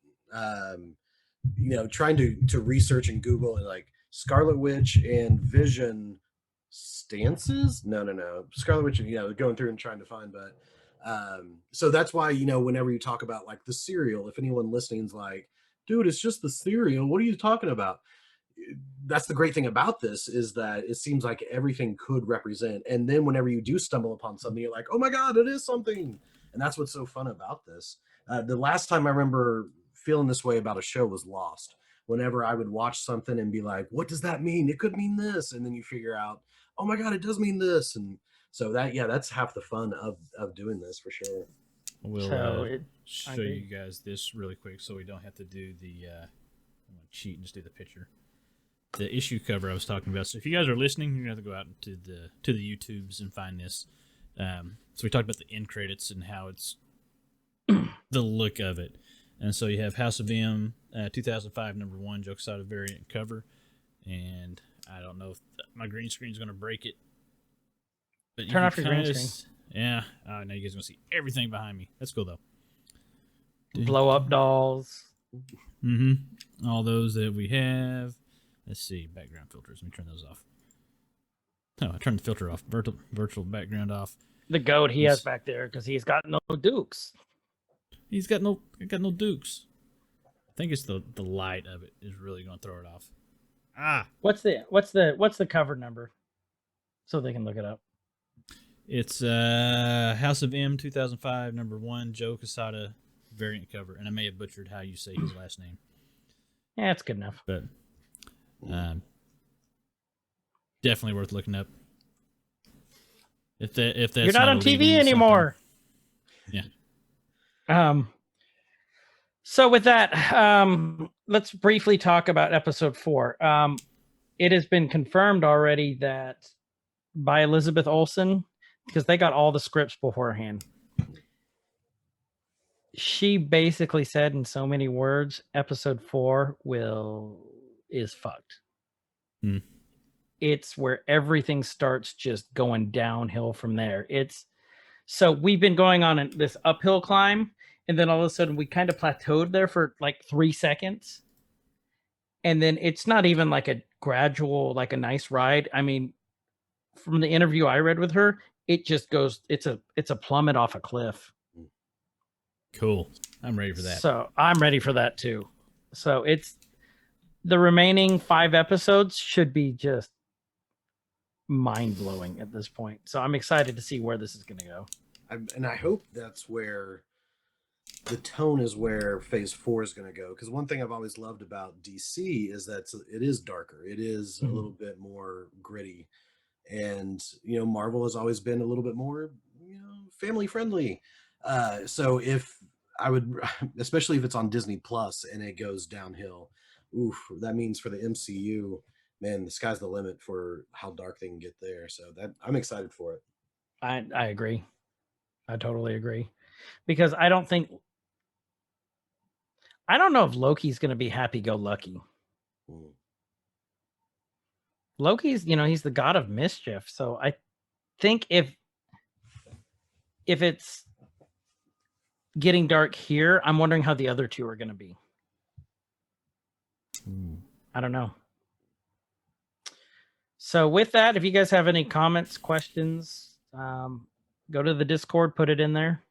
trying to research and Google and like Scarlet Witch and Vision stances. No, Scarlet Witch, going through and trying to find, but so that's why, whenever you talk about like the cereal, if anyone listening is like, dude, it's just the cereal, what are you talking about? That's the great thing about this, is that it seems like everything could represent, and then whenever you do stumble upon something, you're like, oh my god, it is something. And that's what's so fun about this. The last time I remember feeling this way about a show was Lost. Whenever I would watch something and be like, what does that mean? It could mean this. And then you figure out, oh my God, it does mean this. And so that's half the fun of doing this, for sure. We'll So show you guys this really quick so we don't have to do the I'm gonna cheat and just do the picture. The issue cover I was talking about. So if you guys are listening, you're gonna have to go out to the YouTubes and find this. So we talked about the end credits and how it's the look of it. And so you have House of M 2005 #1 Joe Quesada variant cover, and I don't know if my green screen is gonna break it. But Turn off your green screen. Yeah. Now you guys are gonna see everything behind me. That's cool though. Blow up dolls. Mm-hmm. All those that we have. Let's see. Background filters. Let me turn those off. Oh, I turned the filter off. Virtual background off. The goat he has back there because he's got no dukes. He's got no dukes. I think it's the light of it is really going to throw it off. What's the cover number? So they can look it up. It's House of M 2005 #1 Joe Quesada variant cover, and I may have butchered how you say his last name. Yeah, it's good enough. But definitely worth looking up. If that's you're not on TV anymore. Yeah. So with that, let's briefly talk about episode 4. It has been confirmed already that by Elizabeth Olsen, because they got all the scripts beforehand. She basically said in so many words, episode 4 is fucked. It's where everything starts just going downhill from there. So we've been going on this uphill climb, and then all of a sudden we kind of plateaued there for like 3 seconds. And then it's not even like a gradual, like a nice ride. I mean, from the interview I read with her, it just goes, it's a plummet off a cliff. Cool. I'm ready for that. So I'm ready for that too. So it's the remaining 5 episodes should be just mind-blowing at this point. So I'm excited to see where this is going to go. And I hope that's where the tone is where phase 4 is going to go. Because one thing I've always loved about DC is that it is darker. It is a little bit more gritty. And, Marvel has always been a little bit more, family friendly. So if I would, especially if it's on Disney Plus and it goes downhill, that means for the MCU, man, the sky's the limit for how dark they can get there. So that I'm excited for it. I agree. I totally agree. Because I don't know if Loki's going to be happy-go-lucky. Loki's, he's the god of mischief. So I think if it's getting dark here, I'm wondering how the other 2 are going to be. I don't know. So with that, if you guys have any comments, questions, go to the Discord, put it in there.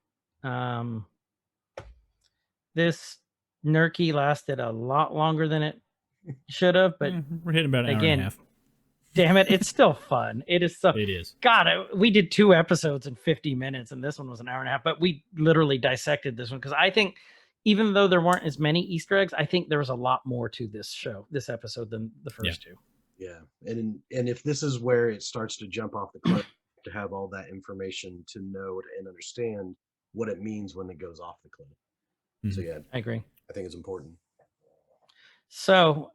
This Nerkie lasted a lot longer than it should have, but we're hitting about an hour and a half. Damn it, it's still fun. It is so. It is. God, we did 2 episodes in 50 minutes, and this one was an hour and a half. But we literally dissected this one because I think, even though there weren't as many Easter eggs, I think there was a lot more to this episode than the first 2. Yeah, and if this is where it starts to jump off the cliff, to have all that information to know and understand what it means when it goes off the cliff. So yeah, I agree. I think it's important. So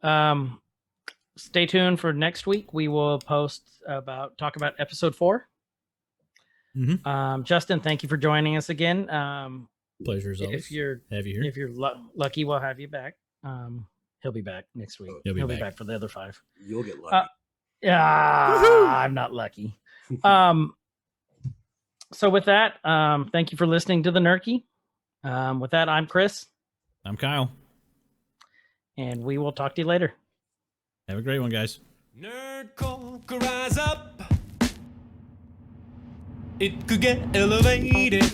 stay tuned for next week. We will talk about episode 4. Justin, thank you for joining us again. Pleasure as always. If you're lucky, we'll have you back. He'll be back next week. He'll be back for the other 5. You'll get lucky. I'm not lucky. So with that, thank you for listening to the Nerkie. With that, I'm Chris. I'm Kyle. And we will talk to you later. Have a great one, guys. Nerd Corker, rise up. It could get elevated.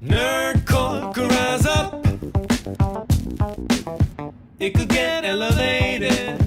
Nerd Corker, rise up. It could get elevated.